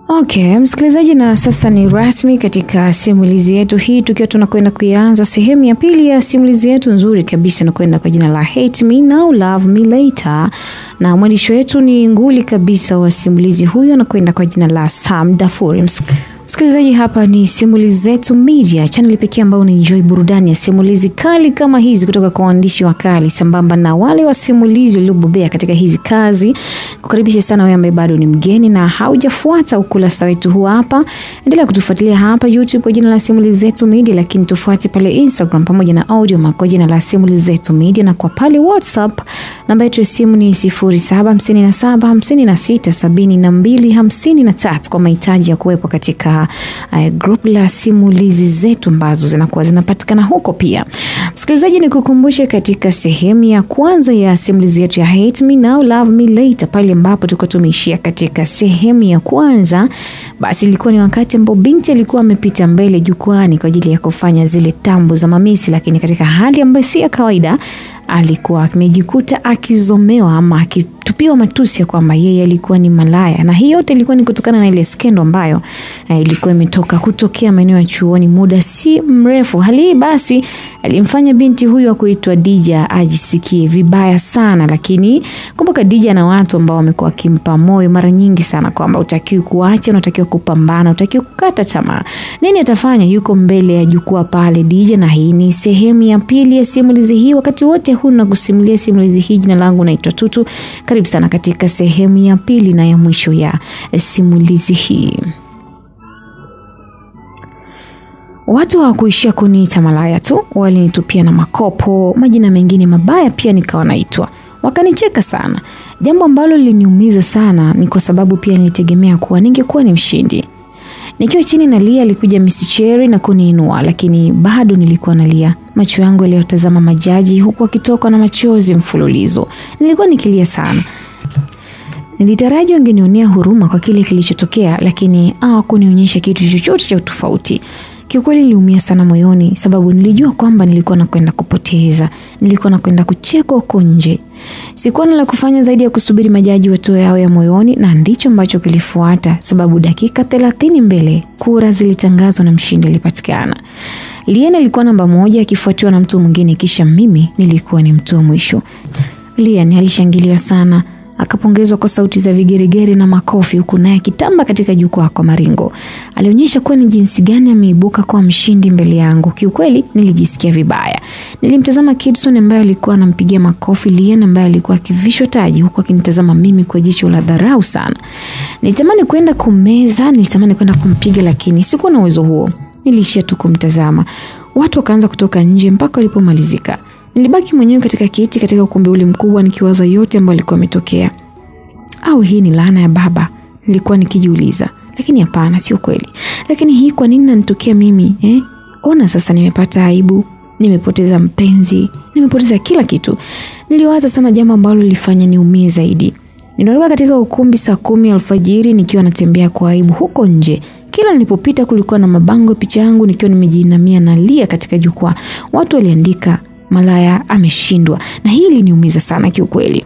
Okay, msikilizaji, na sasa ni rasmi katika simulizi yetu hii, tukiwa tunakwenda kuanza sehemu ya pili ya simulizi yetu nzuri kabisa, nakwenda kwa jina la Hate Me Now Love Me Later, na mwandishi wetu ni nguli kabisa wa simulizi huyo, anakwenda kwa jina la Sam Dafuri. Msikilizaji, hapa ni Simulizi Zetu Media, channel pekee ambayo unaenjoy burudani ya simulizi kali kama hizi kutoka kwa waandishi wakali sambamba na wale wasimulizi waliobobea katika hizi kazi. Kukaribisha sana wewe ambaye bado ni mgeni na haujafuata ukurasa wetu huu hapa. Endelea kutufuatilia hapa YouTube kwa jina la Simulizi Zetu Media, lakini tufuate pale Instagram pamoja na Audio kwa jina la Simulizi Zetu Media, na kwa pale WhatsApp namba yetu ya simu ni 0757567253 kwa mahitaji ya kuwepo katika group la simulizi zetu ambazo zinakuwa zinapatikana huko pia. Msikilizaji, nikukumbushe katika sehemu ya kwanza ya simulizi yetu ya Hate Me Now Love Me Later, pale ambapo tulikuwa tumeishia katika sehemu ya kwanza, basi ilikuwa ni wakati ambapo binti alikuwa amepita mbele jukwani kwa ajili ya kufanya zile tambo za mamisi, lakini katika hali ambayo si ya kawaida alikuwa amejikuta akizomewa ama akitupiwa matusi ya kwamba yeye alikuwa ni malaya, na hii yote ilikuwa ni kutokana na ile skendo ambayo ilikuwa imetoka kutokea maeneo ya chuoni muda si mrefu. Hali hii basi alimfanya binti huyu kuitwa Dija ajisikie vibaya sana, lakini kumbuka Dija na watu ambao wamekuwa kimpa moyo mara nyingi sana kwamba utakiwi kuacha, unatakiwa kupambana, utakiwa kukata tamaa. Nini atafanya? Yuko mbele ya jukwaa pale Dija, na hii ni sehemu ya pili ya simulizi hii. Wakati wote huu na kusimulia simulizi hii, jina langu naitwa Tutu. Karibu sana katika sehemu ya pili na ya mwisho ya simulizi hii. Watu hawakuishia kuniita malaya tu, walinitupia na makopo, majina mengine mabaya pia nikawa naitwa. Wakanicheka sana. Jambo ambalo liliniumiza sana ni kwa sababu pia nilitegemea kuwa ningekuwa ni mshindi. Nikiwa chini nalia, alikuja Miss Cherry na kuniinua, lakini bado nilikuwa nalia. Macho yangu yaliyotazama majaji huku akitoka na machozi mfululizo. Nilikuwa nikilia sana. Nilitaraji wangenionea huruma kwa kile kilichotokea, lakini hawakunionyesha kitu chochote cha tofauti. Kiukweli niliumia sana moyoni, sababu nilijua kwamba nilikuwa nakwenda kupoteza, nilikuwa nakwenda kuchekwa huko nje. Sikuwa na la kufanya zaidi ya kusubiri majaji watoe yao ya moyoni, na ndicho ambacho kilifuata, sababu dakika 30 mbele kura zilitangazwa na mshindi alipatikana. Liana alikuwa namba 1 akifuatiwa na mtu mwingine, kisha mimi nilikuwa ni mtu wa mwisho. Liana alishangilia sana, akapongezwa kwa sauti za vigeregere na makofi, huku naye kitamba katika jukwaa kwa maringo. Alionyesha kuwa ni jinsi gani ameibuka kwa mshindi mbele yangu. Kiukweli nilijisikia vibaya. Nilimtazama Kidson ambaye alikuwa anampigia makofi Liana ambaye alikuwa akivishwa taji, huku akinitazama mimi kwa jicho la dharau sana. Nilitamani kwenda kumeza, nilitamani kwenda kumpiga, lakini sikuwa na uwezo huo. Nilishia tu kumtazama. Watu wakaanza kutoka nje mpaka walipomalizika. Nilibaki mwenyewe katika kiti katika ukumbi ule mkubwa nikiwaza yote ambayo yalikuwa yametokea. Au hii ni laana ya baba? Nilikuwa nikijiuliza. Lakini hapana, sio kweli. Lakini hii kwa nini inanitokea mimi? Ona sasa nimepata aibu, nimepoteza mpenzi, nimepoteza kila kitu. Niliwaza sana jambo ambalo lilifanya niumie zaidi. Nilitoka katika ukumbi saa 10 alfajiri nikiwa natembea kwa aibu huko nje. Kila nilipopita kulikuwa na mabango picha yangu nikiwa nimejinamia na lia katika jukwaa. Watu waliandika malaya ameshindwa, na hili liniumiza sana kiukweli.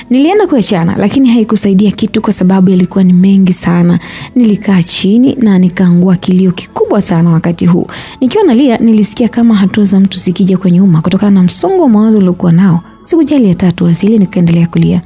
Nilienda kuachana, lakini haikusaidia kitu kwa sababu yalikuwa ni mengi sana. Nilikaa chini na nikaangua kilio kikubwa sana. Wakati huu nikiwa nalia, nilisikia kama hatua za mtu zikija kwa nyuma kutokana na msongo wa mawazo uliokuwa nao. Sikujali hata hatua zile, nikaendelea kulia.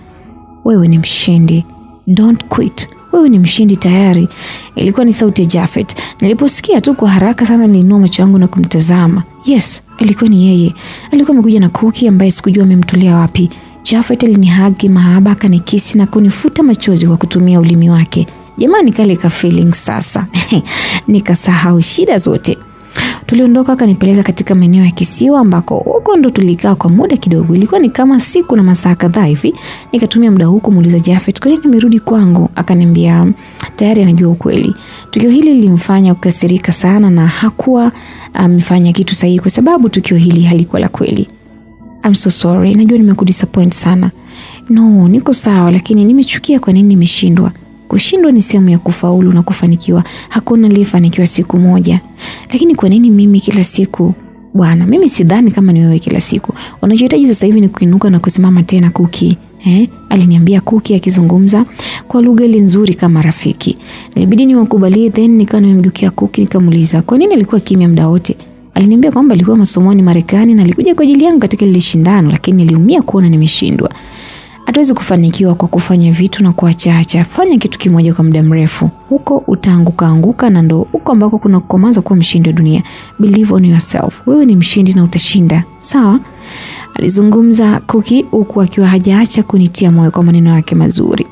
Wewe ni mshindi, don't quit. Wewe ni mshindi tayari. Ilikuwa ni sauti ya Jafet. Niliposikia tu kwa haraka sana nilinua macho yangu na kumtazama. Yes, alikuwa ni yeye. Alikuwa amekuja na kuki ambaye sikujua amemtolea wapi. Jafet alinihagi mahaba, akanikisi na kunifuta machozi kwa kutumia ulimi wake. Jamani, kale ka feeling sasa. Nikasahau shida zote. Tuliondoka, akanipeleka katika maeneo ya kisiwa ambako huko ndo tulikaa kwa muda kidogo. Ilikuwa ni kama siku na masaa kadhaa hivi. Nikatumia muda huko kumuuliza Jafet kwa nini amerudi kwangu. Akaniambia tayari anajua ukweli. Tukio hili lilimfanya kukasirika sana na hakuwa amefanya kitu sahihi kwa sababu tukio hili halikuwa la kweli. I'm so sorry. Najua nimekudisappoint sana. No, niko sawa, lakini nimechukia kwa nini nimeshindwa. Kushindwa ni sehemu ya kufaulu na kufanikiwa. Hakuna aliyefanikiwa siku moja. Lakini kwa nini mimi kila siku? Bwana, mimi sidhani kama ni wewe kila siku. Unachohitaji sasa hivi ni kuinuka na kusimama tena Kuki. Aliniambia Kuki akizungumza kwa lugha ile nzuri kama rafiki. Nilibidi niwakubalie, then nikawa nimemgeukia Cookie nikamuuliza kwa nini alikuwa kimya muda wote. Aliniambia kwamba alikuwa masomoni Marekani na alikuja kwa ajili yangu katika ile shindano, lakini niliumia kuona nimeshindwa. Hatuwezi kufanikiwa kwa kufanya vitu na kuacha. Fanya kitu kimoja kwa muda mrefu. Huko utaanguka na ndo huko ambako kuna kukomaza kuwa mshindi wa dunia. Believe on yourself. Wewe ni mshindi na utashinda. Sawa? Alizungumza Cookie huku akiwa hajaacha kunitia moyo kwa maneno yake mazuri.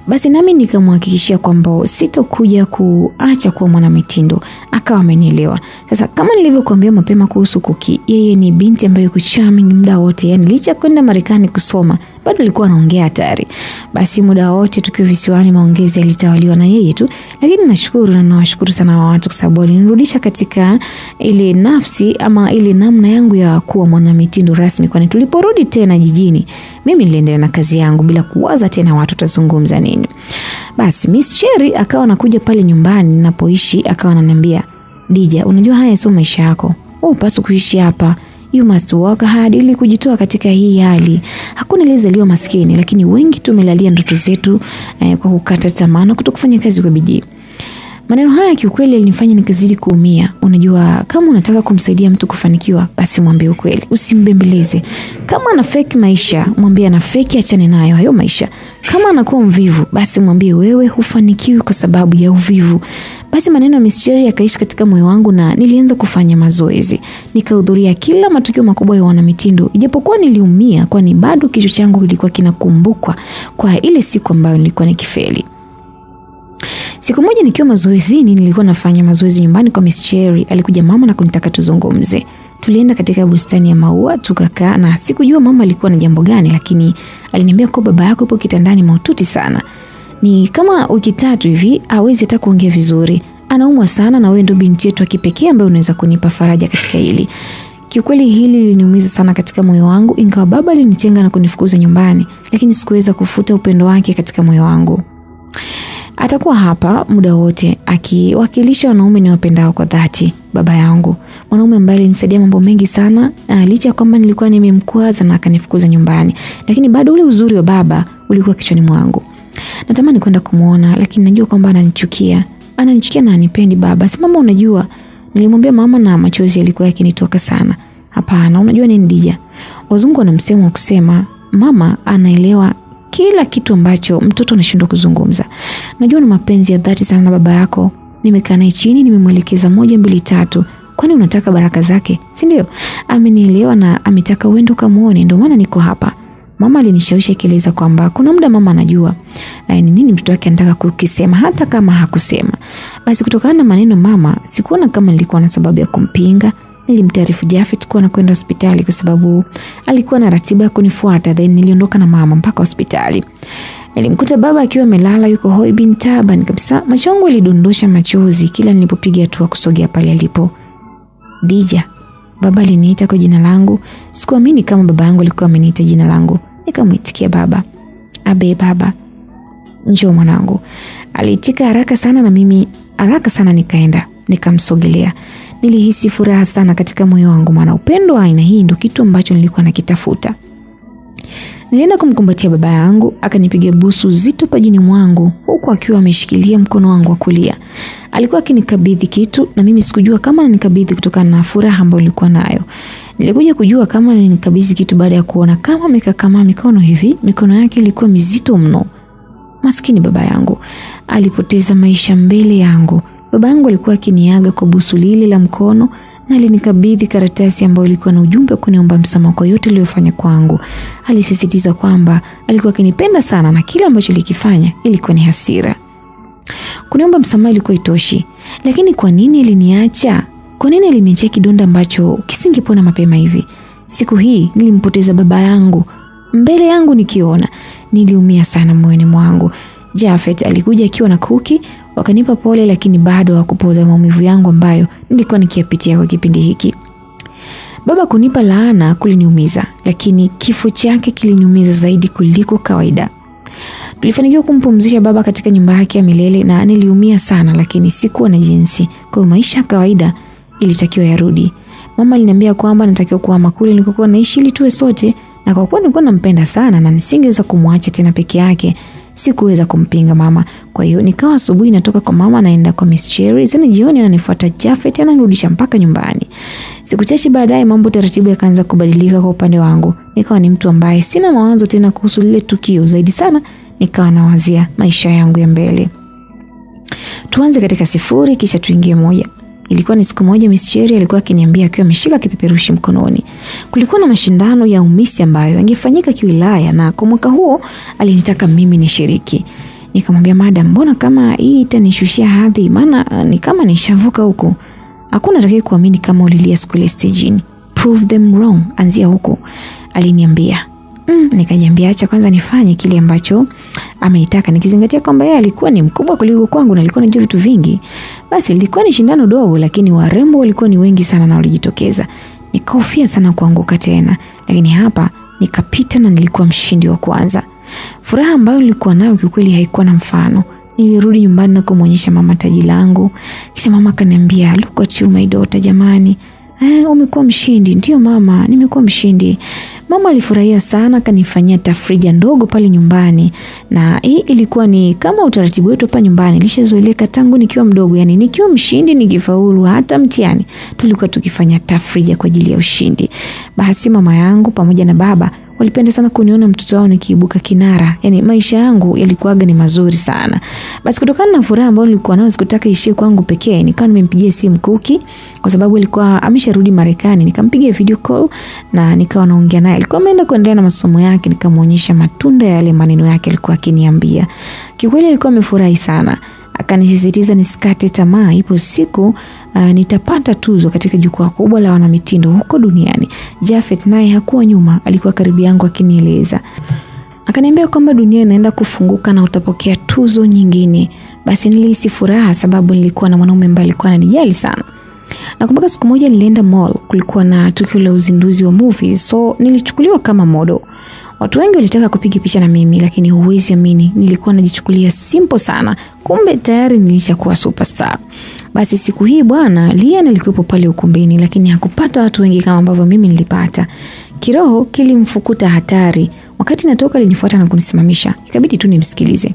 Basi nami nikamhakikishia kwamba sitokuja kuacha kuwa mwanamitindo. Akawa amenielewa. Sasa kama nilivyokuambia mapema kuhusu Cookie, yeye ni binti ambaye yuko charming muda wote. Yaani licha kwenda Marekani kusoma, bado alikuwa anaongea hatari. Basi muda wote tukiwa visiwani maongezi yalitawaliwa na yeye tu. Lakini nashukuru na nawashukuru sana watu kwa sababu walinirudisha katika ile nafsi ama ile namna yangu ya kuwa mwanamitindo rasmi, kwani tuliporudi tena jijini mimi niliendelea na kazi yangu bila kuwaza tena watu tazungumza nini. Basi Miss Cherry akawa anakuja pale nyumbani ninapoishi, akawa ananiambia, "Dija, unajua haya sio maisha yako. Wewe upaswi kuishi hapa. You must work hard ili kujitoa katika hii hali. Hakuna aliyezaliwa maskini, lakini wengi tumelalia ndoto zetu kwa kukata tamaa na kutokufanya kazi kwa bidii." Maneno haya kiukweli yalinifanya nikazidi kuumia. Unajua, kama unataka kumsaidia mtu kufanikiwa, basi mwambie ukweli, usimbembeleze. Kama ana fake maisha, mwambie ana fake, achane nayo hayo maisha. Kama anakuwa mvivu, basi mwambie wewe hufanikiwi kwa sababu ya uvivu. Basi maneno ya Miss Cherry yakaishi katika moyo wangu na nilianza kufanya mazoezi. Nikahudhuria kila matukio makubwa ya wanamitindo, ijapokuwa niliumia kwani bado kichwa changu kilikuwa kinakumbukwa kwa ile siku ambayo nilikuwa nikifeli. Siku moja nikiwa mazoezini, nilikuwa nafanya mazoezi nyumbani kwa Miss Cherry. Alikuja mama na kunitaka tuzungumze. Tulienda katika bustani ya maua tukakaa, na sikujua mama alikuwa na jambo gani, lakini aliniambia kwa baba yako yupo kitandani mahututi sana. Ni kama wiki 3 hivi hawezi hata kuongea vizuri. Anaumwa sana na wewe ndio binti yetu wa kipekee ambaye unaweza kunipa faraja katika hili. Kiukweli hili liliniumiza sana katika moyo wangu, ingawa baba alinitenga na kunifukuza nyumbani, lakini sikuweza kufuta upendo wake katika moyo wangu. Atakuwa hapa muda wote akiwakilisha wanaume niwapendao kwa dhati, baba yangu. Mwanaume ambaye alinisaidia mambo mengi sana, licha kwamba nilikuwa nimemkwaza na akanifukuza nyumbani, lakini bado ule uzuri wa baba ulikuwa kichwani mwangu. Natamani kwenda kumuona, lakini najua kwamba ananichukia. Ananichukia na anipendi baba. Si mama, unajua, nilimwambia mama na machozi yalikuwa yakinitoka sana. Hapana, unajua nini Dija? Wazungu wana msemo wa kusema mama anaelewa kila kitu ambacho mtoto anashindwa kuzungumza. Najua ni mapenzi ya dhati sana na baba yako. Nimekaa naye chini, nimemwelekeza 1 2 3. Kwani unataka baraka zake? Si ndio? Amenielewa na ametaka uende kamuone, ndio maana niko hapa. Mama alinishawishi akieleza kwamba kuna muda mama anajua ni nini mtoto wake anataka kukisema hata kama hakusema. Basi kutokana na maneno mama, sikuona kama nilikuwa na sababu ya kumpinga. Nilimtaarifu Jafet kuwa nakwenda hospitali kwa sababu alikuwa na ratiba ya kunifuata, then niliondoka na mama mpaka hospitali. Nilimkuta baba akiwa amelala yuko hoi bin taban kabisa. Macho yangu yalidondosha machozi kila nilipopiga hatua kusogea pale alipo. Dija, baba aliniita kwa jina langu. Sikuamini kama baba yangu alikuwa ameniita jina langu. Nikamuitikia baba. Abe baba, njoo mwanangu. Aliitika haraka sana na mimi haraka sana nikaenda. Nikamsogelea. Nilihisi furaha sana katika moyo wangu, maana upendo wa aina hii ndio kitu ambacho nilikuwa nakitafuta. Nilienda kumkumbatia baba yangu, akanipiga busu zito pajini mwangu huku akiwa ameshikilia mkono wangu wa kulia. Alikuwa akinikabidhi kitu na mimi sikujua kama ananikabidhi kutokana na furaha ambayo nilikuwa nayo. Nilikuja kujua kama ananikabidhi kitu baada ya kuona kama amekakama mikono hivi, mikono yake ilikuwa mizito mno. Maskini baba yangu alipoteza maisha mbele yangu. Baba yangu alikuwa akiniaga kwa busu lile la mkono na alinikabidhi karatasi ambayo ilikuwa na ujumbe kuniomba msamaha kwa yote aliyofanya kwangu. Alisisitiza kwamba alikuwa akinipenda sana na kila ambacho alikifanya ilikuwa ni hasira. Kuniomba msamaha ilikuwa itoshi, lakini kwa nini aliniacha? Kwa nini aliniacha kidonda ambacho kisingepona mapema hivi? Siku hii nilimpoteza baba yangu mbele yangu nikiona. Niliumia sana moyoni mwangu. Jafet alikuja akiwa na Cookie, wakanipa pole, lakini bado hawakupoza maumivu yangu ambayo nilikuwa nikiyapitia kwa kipindi hiki. Baba kunipa laana kuliniumiza, lakini kifo chake kiliniumiza zaidi kuliko kawaida. Tulifanikiwa kumpumzisha baba katika nyumba yake ya milele na niliumia sana, lakini sikuwa na jinsi. Kwa maisha ya kawaida ilitakiwa yarudi. Mama aliniambia kwamba natakiwa kuhama kule nilikokuwa naishi ili tuwe sote, na kwa kuwa nilikuwa nampenda sana na nisingeweza kumwacha tena peke yake, Sikuweza kumpinga mama. Kwa hiyo nikawa asubuhi natoka kwa mama naenda kwa Miss Cherry, then jioni ananifuata Jafet ananirudisha mpaka nyumbani. Siku chache baadaye mambo taratibu yakaanza kubadilika kwa upande wangu. Nikawa ni mtu ambaye sina mawazo tena kuhusu lile tukio, zaidi sana nikawa nawazia maisha yangu ya mbele. Tuanze katika 0 kisha tuingie 1. Ilikuwa ni siku moja Miss Cherry alikuwa akiniambia akiwa ameshika kipeperushi mkononi. Kulikuwa na mashindano ya umisi ambayo yangefanyika kiwilaya na kwa mwaka huo alinitaka mimi nishiriki. Nikamwambia madam, mbona kama hii itanishushia hadhi, maana ni kama nishavuka huko. Hakuna atakaye kuamini kama ulilia siku ile stage. Prove them wrong, anzia huko, aliniambia. Nikajiambia acha kwanza nifanye kile ambacho ameitaka, nikizingatia kwamba yeye alikuwa ni mkubwa kuliko kwangu na alikuwa anajua vitu vingi. Basi ilikuwa ni shindano dogo, lakini warembo walikuwa ni wengi sana na walijitokeza. Nikahofia sana kuanguka tena, lakini hapa nikapita na nilikuwa mshindi wa kwanza. Furaha ambayo nilikuwa nayo kiukweli haikuwa na mfano. Nilirudi nyumbani na kumuonyesha mama taji langu. Kisha mama akaniambia, "Look at you my daughter, jamani. Umekuwa mshindi." "Ndio mama, nimekuwa mshindi." Mama alifurahia sana, kanifanyia tafrija ndogo pale nyumbani. Na hii ilikuwa ni kama utaratibu wetu hapa nyumbani. Nilishazoeleka tangu nikiwa mdogo, yani nikiwa mshindi nikifaulu hata mtihani tulikuwa tukifanya tafrija kwa ajili ya ushindi. Basi mama yangu pamoja na baba walipenda sana kuniona mtoto wao nikiibuka kinara. Yani maisha yangu yalikuwaga ni mazuri sana. Basi kutokana na furaha ambayo nilikuwa nayo sikutaka ishie kwangu pekee. Nikawa nimempigia simu Kuki kwa sababu alikuwa amesharudi Marekani. Nikampigia video call na nikawa naongea naye. Alikuwa ameenda kuendelea na masomo yake, nikamuonyesha matunda ya yale maneno yake alikuwa akiniambia. Kikweli alikuwa amefurahi sana. Akanisisitiza nisikate tamaa, ipo siku nitapata tuzo katika jukwaa kubwa la wanamitindo huko duniani. Jafet naye hakuwa nyuma, alikuwa karibu yangu akinieleza. Akaniambia kwamba dunia inaenda kufunguka na utapokea tuzo nyingine. Basi nilihisi furaha sababu nilikuwa na mwanaume ambaye alikuwa ananijali sana. Nakumbuka siku moja nilienda mall, kulikuwa na tukio la uzinduzi wa movies, so nilichukuliwa kama model. Watu wengi walitaka kupiga picha na mimi, lakini huwezi amini nilikuwa najichukulia simple sana. Kumbe tayari nilishakuwa superstar. Basi siku hii bwana, Lian alikuwa pale ukumbini, lakini hakupata watu wengi kama ambavyo mimi nilipata. Kiroho kilimfukuta hatari. Wakati natoka alinifuata na kunisimamisha. Ikabidi tu nimsikilize.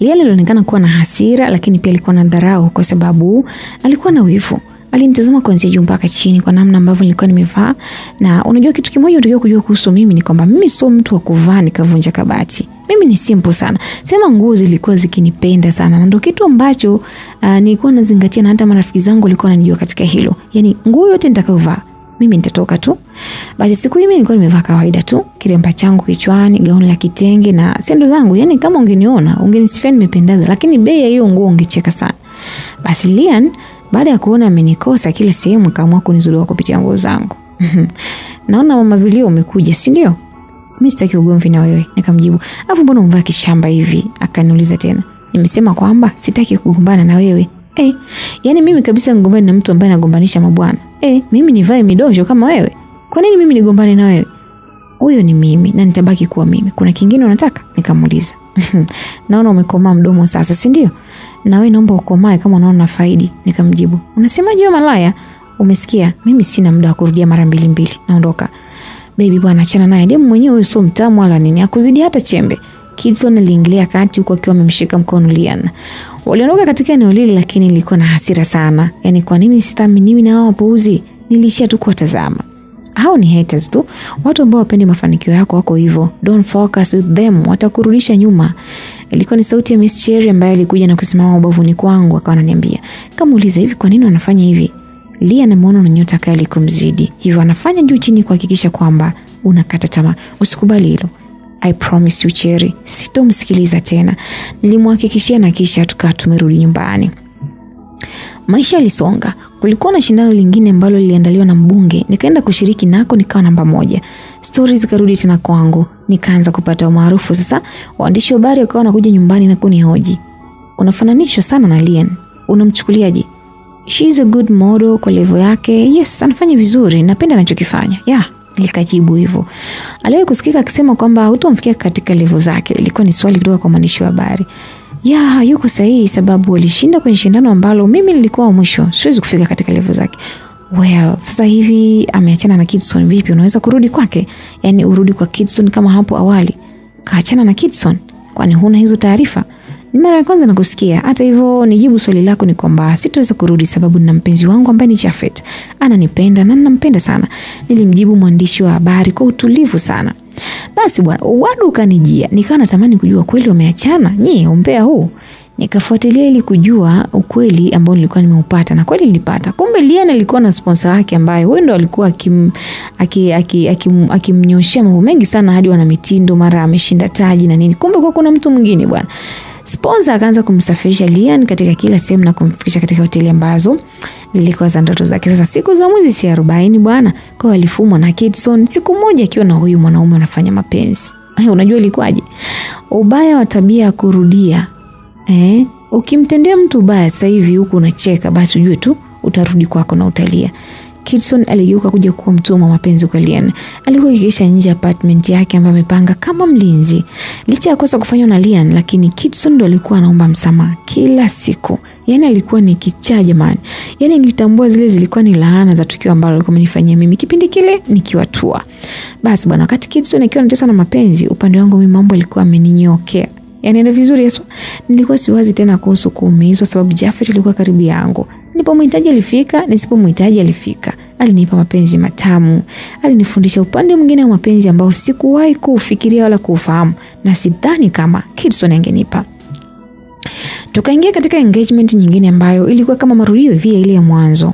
Lian alionekana kuwa na hasira, lakini pia alikuwa na dharau kwa sababu alikuwa na wivu. Alinitazama kuanzia juu mpaka chini kwa namna ambavyo nilikuwa nimevaa. Na unajua kitu kimoja unatakiwa kujua kuhusu mimi ni kwamba mimi sio mtu wa kuvaa nikavunja kabati. Mimi ni simple sana. Sema nguo zilikuwa zikinipenda sana. Na ndio kitu ambacho nilikuwa nazingatia na hata marafiki zangu walikuwa wananijua katika hilo. Yaani nguo yote nitakayovaa mimi nitatoka tu. Basi siku hii mimi nilikuwa nimevaa kawaida tu, kilemba changu kichwani, gauni la kitenge na sendo zangu. Yaani kama ungeniona, ungenisifia nimependaza, lakini bei ya hiyo nguo ungecheka sana. Basi Lian baada ya kuona amenikosa kila sehemu akaamua kunizulua kupitia nguo zangu. Naona mama Vilio umekuja, si ndio? Mimi sitaki ugomvi na wewe. Nikamjibu, "Alafu mbona umvaa kishamba hivi?" Akaniuliza tena. Nimesema kwamba sitaki kugombana na wewe. Yaani mimi kabisa ngombani na mtu ambaye anagombanisha mabwana. Mimi nivae midosho kama wewe? Kwa nini mimi nigombane na wewe? Huyo ni mimi na nitabaki kuwa mimi. Kuna kingine unataka? Nikamuuliza. Naona umekomaa mdomo sasa, si ndio? Na wewe naomba ukomae kama unaona faidi. Nikamjibu, "Unasemaje wewe malaya? Umesikia? Mimi sina muda wa kurudia mara mbili. Naondoka." "Baby bwana achana naye. Demu mwenyewe huyo sio mtamu wala nini. Hakuzidi hata chembe." Kidson aliingilia kati huko akiwa amemshika mkono Lian. Waliondoka katika eneo lile, lakini nilikuwa na hasira sana. Yaani kwa nini sithaminiwi na hao wapuuzi? Nilishia tu kuwatazama. Hao ni haters tu. Watu ambao wapendi mafanikio yako wako hivyo. Don't focus with them. Watakurudisha nyuma. Ilikuwa ni sauti ya Miss Cherry ambaye alikuja na kusimama ubavuni kwangu akawa ananiambia, "Kamuuliza hivi kwa nini wanafanya hivi?" Lian ameona na nyota kali kumzidi. Hivyo anafanya juu chini kuhakikisha kwamba unakata tamaa. Usikubali hilo. I promise you Cherry, sitomsikiliza tena. Nilimhakikishia na kisha tukawa tumerudi nyumbani. Maisha yalisonga. Kulikuwa na shindano lingine ambalo liliandaliwa na mbunge. Nikaenda kushiriki nako nikawa namba 1. Stories zikarudi tena kwangu. Nikaanza kupata umaarufu sasa. Waandishi wa habari wakawa wanakuja nyumbani na kunihoji. "Unafananishwa sana na Lian. Unamchukuliaje?" "She is a good model kwa level yake." "Yes, anafanya vizuri. Napenda anachokifanya." Nilikajibu hivyo. Aliwahi kusikika akisema kwamba hutomfikia katika level zake. Ilikuwa ni swali kutoka kwa mwandishi wa habari. Yuko sahihi sababu alishinda kwenye shindano ambalo mimi nilikuwa wa mwisho. Siwezi kufika katika level zake. Well, sasa hivi ameachana na Kidson, vipi unaweza kurudi kwake? Yaani urudi kwa Kidson kama hapo awali. Kaachana na Kidson? Kwani huna hizo taarifa? Ni mara ya kwanza nakusikia. Hata hivyo nijibu swali lako ni kwamba sitaweza kurudi sababu nina mpenzi wangu ambaye ni Jafet. Ananipenda na ninampenda sana. Nilimjibu mwandishi wa habari kwa utulivu sana. Basi bwana, wadu kanijia. Nikawa natamani kujua kweli wameachana. Umbea huu. Nikafuatilia ili kujua ukweli ambao nilikuwa nimeupata, na kweli nilipata. Kumbe Lian alikuwa na sponsor wake ambaye huyo ndo alikuwa akimnyoshia mambo mengi sana hadi wana mitindo, mara ameshinda taji na nini. Kumbe kwa kuna mtu mwingine bwana. Sponsor akaanza kumsafirisha Lian katika kila sehemu na kumfikisha katika hoteli ambazo zilikuwa za ndoto zake. Sasa siku za mwezi si 40 bwana, kwa alifumwa na Kidson siku moja akiwa na huyu mwanaume anafanya mapenzi. Unajua ilikuwaje? Ubaya wa tabia ya kurudia. Ukimtendea mtu baya sasa hivi huku unacheka, basi ujue tu utarudi kwako na utalia. Kidson aligeuka kuja kuwa mtumwa wa mapenzi kwa Lian. Alikuwa akikesha nje apartment yake ambayo amepanga kama mlinzi. Licha ya kosa kufanywa na Lian, lakini Kidson ndo alikuwa anaomba msamaha kila siku. Yaani alikuwa ni kichaa jamani. Yaani nilitambua zile zilikuwa ni laana za tukio ambalo alikuwa amenifanyia mimi kipindi kile nikiwa tua. Basi bwana, wakati Kidson akiwa anatesa na mapenzi, upande wangu mimi mambo alikuwa ameninyokea. Yaani ndio vizuri Yesu. Nilikuwa siwazi tena kuhusu kuumizwa sababu Jafet alikuwa karibu yangu. Nilipomhitaji alifika, nisipomhitaji alifika. Alinipa mapenzi matamu. Alinifundisha upande mwingine wa mapenzi ambao sikuwahi kufikiria wala kufahamu, na sidhani kama Kidson angenipa. Tukaingia katika engagement nyingine ambayo ilikuwa kama marudio hivi ile ya mwanzo.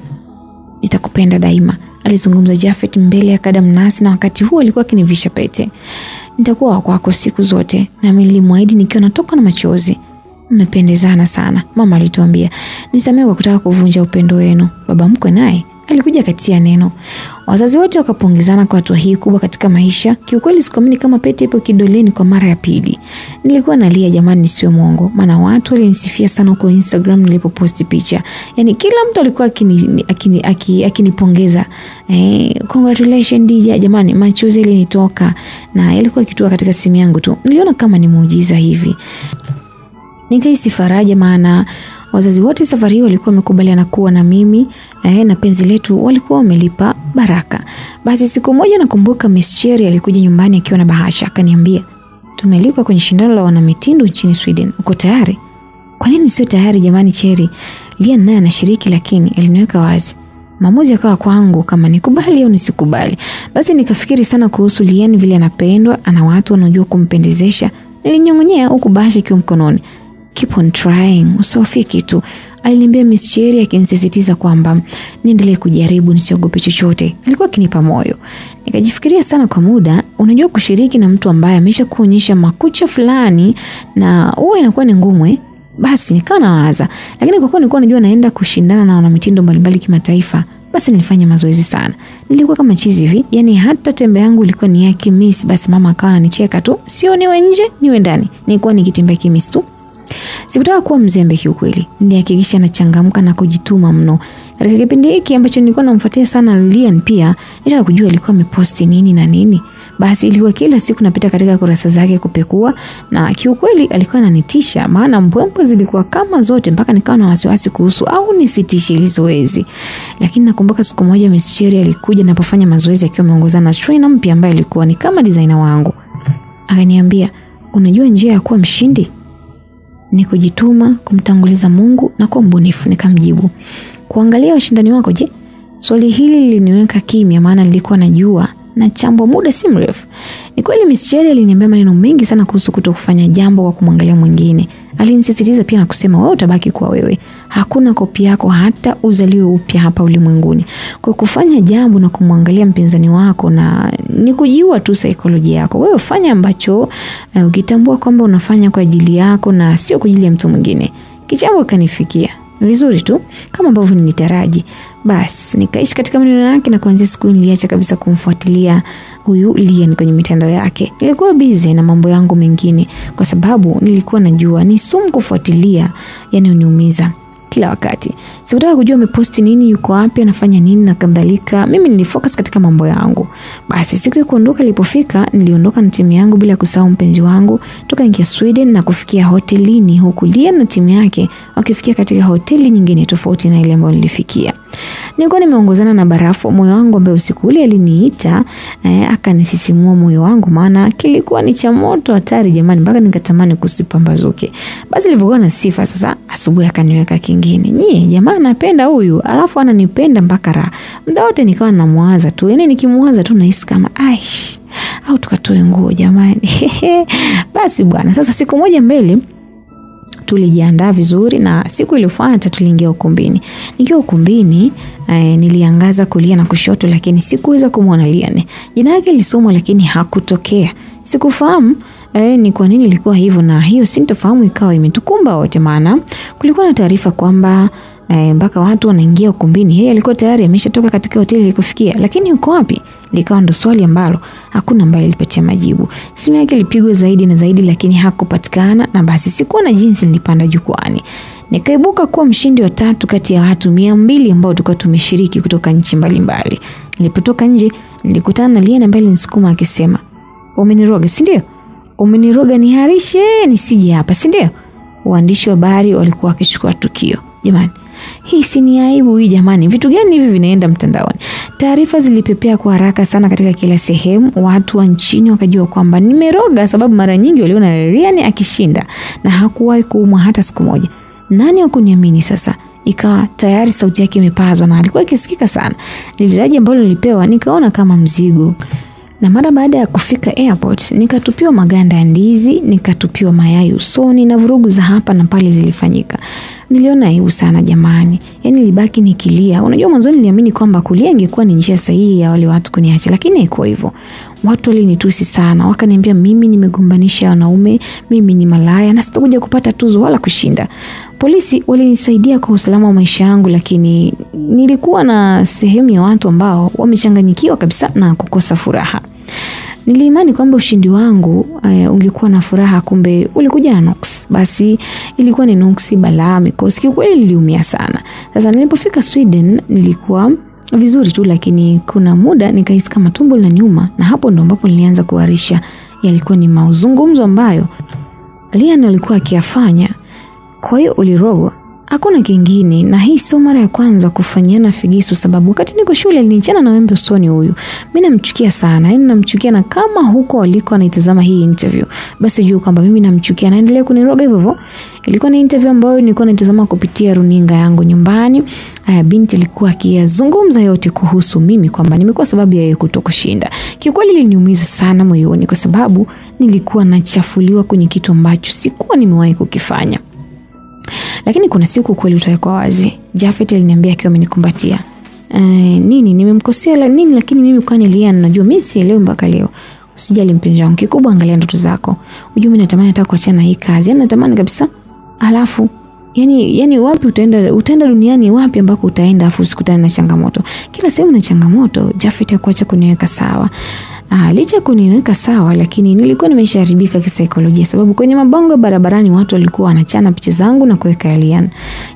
Nitakupenda daima, alizungumza Jafet mbele ya Kadam Nasi, na wakati huo alikuwa akinivisha pete. Nitakuwa kwako siku zote, na mimi nilimwahidi nikiwa natoka na machozi. Mmependezana sana, mama alituambia. Nisamehe kwa kutaka kuvunja upendo wenu. Baba mkwe naye alikuja katia neno. Wazazi wote wakapongezana kwa hatua hii kubwa katika maisha. Kiukweli sikuamini kama pete ipo kidoleni kwa mara ya pili. Nilikuwa nalia jamani, nisiwe mwongo, maana watu walinisifia sana kwa Instagram nilipoposti picha. Yaani kila mtu alikuwa akinipongeza. Congratulations DJ jamani, machozi yalinitoka na yalikuwa yakitua katika simu yangu tu. Niliona kama ni muujiza hivi. Nikahisi faraja, maana wazazi wote safari hiyo walikuwa wamekubaliana kuwa na mimi na penzi letu walikuwa wamelipa baraka. Basi siku moja nakumbuka Miss Cherry alikuja nyumbani akiwa na bahasha, akaniambia, "Tumealikwa kwenye shindano la wanamitindo nchini Sweden. Uko tayari?" Kwa nini siwe tayari jamani Cherry? Lian naye anashiriki, lakini aliniweka wazi. Maamuzi yakawa kwangu kama nikubali au nisikubali. Basi nikafikiri sana kuhusu Lian, vile anapendwa, ana watu wanajua kumpendezesha. Nilinyong'onyea huku bahasha ikiwa mkononi. Keep on trying, usofie kitu, aliniambia Miss Cherry akinisisitiza kwamba niendelee kujaribu, nisiogope chochote. Alikuwa akinipa moyo. Nikajifikiria sana kwa muda. Unajua kushiriki na mtu ambaye amesha kuonyesha makucha fulani na huwa inakuwa ni ngumu. Basi nikawa nawaza, lakini kwa kuwa nilikuwa najua naenda kushindana na wanamitindo mbalimbali kimataifa, basi nilifanya mazoezi sana. Nilikuwa kama chizi hivi, yani hata tembe yangu ilikuwa ni ya Kimis. Basi mama akawa ananicheka tu, sio niwe nje niwe ndani, nilikuwa nikitembea Kimis tu. Sikutaka kuwa mzembe kiukweli. Nilihakikisha nachangamka na kujituma mno. Katika kipindi hiki ambacho nilikuwa namfuatia sana Lian, pia nilitaka kujua alikuwa ameposti nini na nini. Basi ilikuwa kila siku napita katika kurasa zake kupekua, na kiukweli alikuwa ananitisha, maana mbwembwe zilikuwa kama zote mpaka nikawa na wasiwasi kuhusu au nisitishe ile zoezi. Lakini nakumbuka siku moja Miss Cherry alikuja ninapofanya mazoezi akiwa ameongozana na trainer mpya ambaye alikuwa ni kama designer wangu. Akaniambia, "Unajua njia ya kuwa mshindi ni kujituma, kumtanguliza Mungu na kuwa mbunifu." Nikamjibu, "Kuangalia washindani wako je?" Swali hili liliniweka kimya, maana nilikuwa najua na chambo muda si mrefu. Ni kweli Miss Cherry aliniambia maneno mengi sana kuhusu kutokufanya jambo kwa kumwangalia mwingine. Alinisisitiza pia na kusema, "Wewe utabaki kwa wewe. Hakuna kopi yako, hata uzaliwe upya hapa ulimwenguni. Kwa kufanya jambo na kumwangalia mpinzani wako na ni kujiua tu saikolojia yako. Wewe fanya ambacho ukitambua kwamba unafanya kwa ajili yako na sio kwa ajili ya mtu mwingine." Kichambo kanifikia vizuri tu kama ambavyo nilitaraji. Basi nikaishi katika maneno yake, na kuanzia siku niliacha kabisa kumfuatilia huyu Lian kwenye mitandao yake. Nilikuwa busy na mambo yangu mengine kwa sababu nilikuwa najua ni sumu kufuatilia, yani uniumiza kila wakati. Sikutaka kujua ameposti nini, yuko wapi, anafanya nini na kadhalika. Mimi nilifocus katika mambo yangu. Basi siku ya kuondoka ilipofika, niliondoka na timu yangu bila kusahau mpenzi wangu. Tukaingia Sweden na kufikia hotelini, huku Lian na timu yake wakifikia katika hoteli nyingine tofauti na ile ambayo nilifikia. Nilikuwa nimeongozana na barafu, moyo wangu ambaye usiku ule aliniita, akanisisimua moyo wangu maana kilikuwa ni cha moto hatari jamani, mpaka nikatamani kusipambazuke. Basi nilivyokuwa na sifa sasa, asubuhi akaniweka kingine. Nyie jamaa napenda huyu, alafu ananipenda mpaka raha. Muda wote nikawa namwaza tu, yani nikimwaza tu nahisi kama aish, au tukatoe nguo jamani. Basi bwana, sasa siku moja mbele tulijiandaa vizuri na siku iliyofuata tuliingia ukumbini. Nikiwa ukumbini niliangaza kulia na kushoto, lakini sikuweza kumuona Liane. Jina lake lilisomwa lakini hakutokea. Sikufahamu ni kwa nini ilikuwa hivyo, na hiyo sintofahamu ikawa imetukumba wote, maana kulikuwa na taarifa kwamba mpaka watu wanaingia ukumbini yeye alikuwa tayari ameshatoka katika hoteli ilikofikia, lakini yuko wapi? Likawa ndo swali ambalo hakuna ambaye alipatia majibu. Simu yake ilipigwa zaidi na zaidi, lakini hakupatikana, na basi sikuwa na jinsi. Nilipanda jukwani nikaibuka kuwa mshindi wa 3 kati ya watu 200 ambao tulikuwa tumeshiriki kutoka nchi mbalimbali. Nilipotoka nje nilikutana na Liane ambaye alinisukuma akisema, "Umeniroga, si ndio? Umeniroga niharishe nisije hapa, si ndio?" Waandishi wa habari walikuwa wakichukua tukio. Jamani, hii si ni aibu hii jamani, vitu gani hivi vinaenda mtandaoni? Taarifa zilipepea kwa haraka sana katika kila sehemu. Watu wa nchini wakajua kwamba nimeroga, sababu mara nyingi waliona Liane akishinda na hakuwahi kuumwa hata siku moja. Nani wakuniamini sasa? Ikawa tayari sauti yake imepazwa na alikuwa akisikika sana. Nilitaji ambalo nilipewa nikaona kama mzigo. Na mara baada ya kufika airport nikatupiwa maganda ya ndizi, nikatupiwa mayai usoni, na vurugu za hapa na pale zilifanyika. Niliona aibu sana jamani. Yaani nilibaki nikilia. Unajua mwanzoni niliamini kwamba kulia ingekuwa ni njia sahihi ya wale watu kuniacha, lakini haikuwa hivyo. Watu walinitusi sana, wakaniambia mimi nimegombanisha wanaume, mimi ni malaya na sitakuja kupata tuzo wala kushinda. Polisi walinisaidia kwa usalama wa maisha yangu, lakini nilikuwa na sehemu ya watu ambao wamechanganyikiwa kabisa na kukosa furaha. Niliimani kwamba ushindi wangu ungekuwa na furaha, kumbe ulikuja na nuksi. Basi ilikuwa ni nuksi, balaa, mikosi. Kiukweli niliumia sana. Sasa nilipofika Sweden nilikuwa vizuri tu, lakini kuna muda nikahisi kama tumbo linaniuma, na hapo ndo ambapo nilianza kuharisha. Yalikuwa ni mazungumzo ambayo Liane alikuwa akiyafanya. Kwa hiyo ulirogwa, hakuna kingine, na hii sio mara ya kwanza kufanyana figisu, sababu wakati niko shule alinichana na wembe usoni huyu. Mimi namchukia sana, yani namchukia, na kama huko aliko anaitazama hii interview, basi jua kwamba mimi namchukia, naendelea kuniroga hivyo hivyo. Ilikuwa ni interview ambayo nilikuwa naitazama kupitia runinga yangu nyumbani. Binti alikuwa akizungumza yote kuhusu mimi kwamba nimekuwa sababu ya yeye kutokushinda. Kiukweli iliniumiza sana moyoni, kwa sababu nilikuwa nachafuliwa kwenye kitu ambacho sikuwa nimewahi kukifanya. Lakini kuna siku kweli utawekwa wazi. Jafet aliniambia akiwa amenikumbatia, nini nimemkosea nini, lakini mimi kwani Liane najua mimi sielewi mpaka leo. Usijali mpenzi wangu, kikubwa angalia ndoto zako. Unajua mimi natamani hata kuachana na hii kazi. Yaani natamani kabisa. Alafu yani wapi utaenda duniani wapi ambako utaenda afu usikutane na changamoto? Kila sehemu na changamoto. Jafet hakuacha kuniweka sawa. Licha kuniweka sawa, lakini nilikuwa nimeshaharibika kisaikolojia, sababu kwenye mabango barabarani watu walikuwa wanachana picha zangu na kuweka Liane.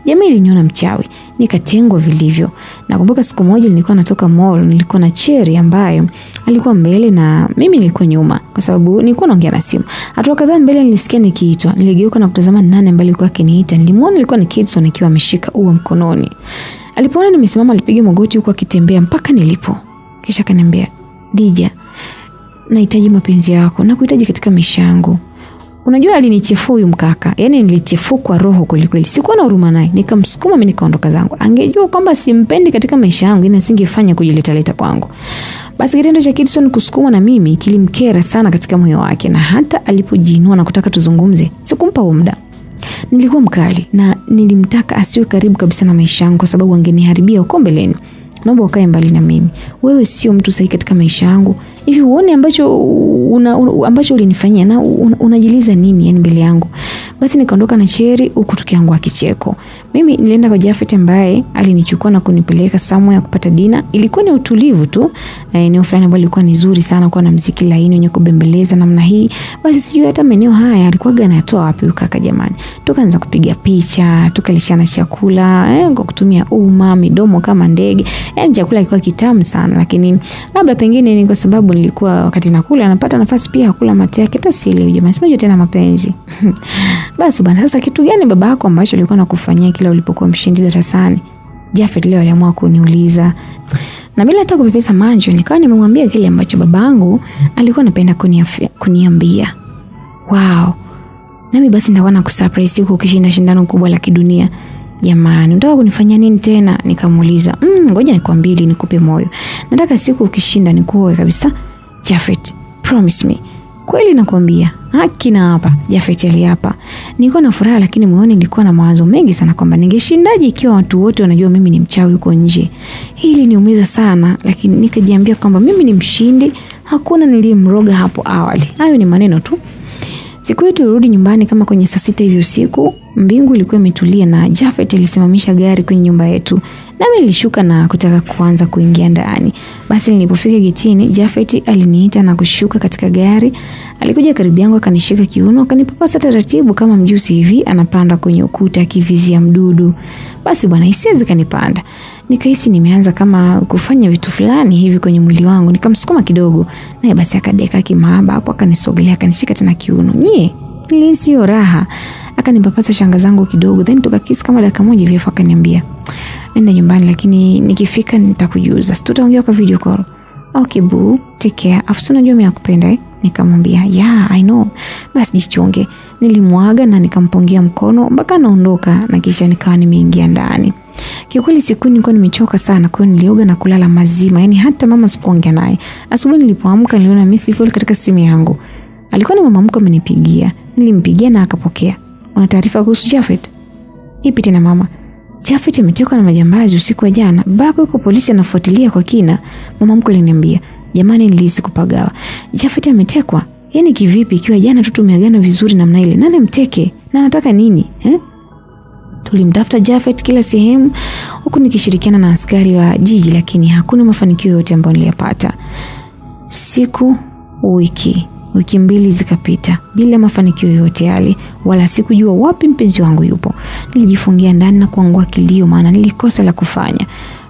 Jamii iliniona mchawi, nikatengwa vilivyo. Nakumbuka siku moja nilikuwa natoka mall, nilikuwa na Cherry ambaye alikuwa mbele na mimi nilikuwa nyuma, kwa sababu nilikuwa naongea na simu. Hatua kadhaa mbele nilisikia nikiitwa. Niligeuka na kutazama nani ambaye alikuwa akiniita. Nilimwona alikuwa ni Kidson akiwa ameshika ua mkononi. Alipoona nimesimama alipiga magoti huko akitembea mpaka nilipo. Kisha akaniambia, "Dija, nahitaji mapenzi yako, nakuhitaji katika maisha yangu." Unajua alinichefua huyu mkaka. Yaani nilichefukwa roho kweli. Sikuwa na huruma naye. Nikamsukuma mimi nikaondoka zangu. Angejua kwamba simpendi katika maisha yangu, ina singefanya kujileta kwangu. Basi kitendo cha Kidson kusukuma na mimi kilimkera sana katika moyo wake, na hata alipojiinua na kutaka tuzungumze, sikumpa muda. Nilikuwa mkali na nilimtaka asiwe karibu kabisa na maisha yangu, kwa sababu angeniharibia huko mbeleni. Naomba ukae mbali na mimi. Wewe sio mtu sahihi katika maisha yangu. Hivi uone ambacho ulinifanyia, na unajiliza nini yani mbele yangu? Basi nikaondoka na Cherry huku tukiangua kicheko. Mimi nilienda kwa Jafet ambaye alinichukua na kunipeleka somewhere ya kupata dina. Ilikuwa ni utulivu tu. Eneo fulani ambalo lilikuwa ni nzuri sana, kwa na muziki laini wenye kubembeleza namna hii. Basi sijui hata maeneo haya alikuwa anatoa wapi ukaka jamani. Tukaanza kupiga picha, tukalishana chakula, kwa kutumia midomo kama ndege. Chakula kilikuwa kitamu sana, lakini labda pengine ni kwa sababu nilikuwa wakati nakula napata nafasi pia kula mate yake. Hata sielewi jamani, sijui tena mapenzi. Basi bwana, sasa kitu gani baba yako ambacho alikuwa anakufanyia kila ulipokuwa mshindi darasani? Jafet leo aliamua kuniuliza. Na bila hata kupepesa macho nikawa nimemwambia kile ambacho babangu alikuwa anapenda kuniambia. Wow. Nami basi nitakuwa na kusurprise siku ukishinda shindano kubwa la kidunia. Jamani, unataka kunifanya nini tena? Nikamuuliza. Ngoja nikwambie nikupe moyo. Nataka siku ukishinda nikuoe kabisa. Jafet, promise me. Kweli nakwambia. Haki na hapa. Jafet aliapa. Nilikuwa na furaha lakini moyoni nilikuwa na mawazo mengi sana kwamba ningeshindaje ikiwa watu wote wanajua mimi ni mchawi huko nje. Hili niumiza sana, lakini nikajiambia kwamba mimi ni mshindi, hakuna niliyemroga hapo awali. Hayo ni maneno tu. Siku yetu turudi nyumbani kama kwenye saa 6 hivi usiku. Mbingu ilikuwa imetulia na Jafet alisimamisha gari kwenye nyumba yetu. Nami nilishuka na kutaka kuanza kuingia ndani. Basi nilipofika getini, Jafet aliniita na kushuka katika gari. Alikuja karibu yangu akanishika kiuno, akanipapasa taratibu kama mjusi hivi anapanda kwenye ukuta akivizia mdudu. Basi bwana, hisia zikanipanda. Nikahisi nimeanza kama kufanya vitu fulani hivi kwenye mwili wangu. Nikamsukuma kidogo. Naye basi akadeka kimahaba hapo, akanisogelea akanishika tena kiuno. Nilihisi raha. Akanipapasa shanga zangu kidogo, then tukakisi kama dakika moja hivi, akaniambia, "Nenda nyumbani lakini nikifika nitakujuza. Tutaongea kwa video call." "Okay boo, take care. Afu unajua mimi nakupenda." Nikamwambia, "Yeah, I know." Basi jichonge. Nilimwaga na nikampongea mkono mpaka naondoka na kisha nikawa nimeingia ndani. Kiukweli siku nilikuwa nimechoka sana, kwa hiyo nilioga na kulala mazima. Yaani hata mama sikuongea naye. Asubuhi nilipoamka niliona missed call katika simu yangu. Alikuwa ni mama mkwe amenipigia. Nilimpigia na akapokea. "Una taarifa kuhusu Jafet?" "Ipi tena mama?" "Jafet ametekwa na majambazi usiku wa jana. Baba yuko polisi anafuatilia kwa kina." Mama mkwe aliniambia. Jamani, nilihisi kupagawa. Jafet ametekwa? Yaani kivipi ikiwa jana tu tumeagana vizuri namna ile? Nani mteke? Na anataka nini? Tulimtafuta Jafet kila sehemu huku nikishirikiana na askari wa jiji, lakini hakuna mafanikio yote ambayo niliyapata. Siku, wiki mbili zikapita bila mafanikio yote yale, wala sikujua wapi mpenzi wangu yupo. Nilijifungia ndani na kuangua kilio, maana nilikosa la kufanya.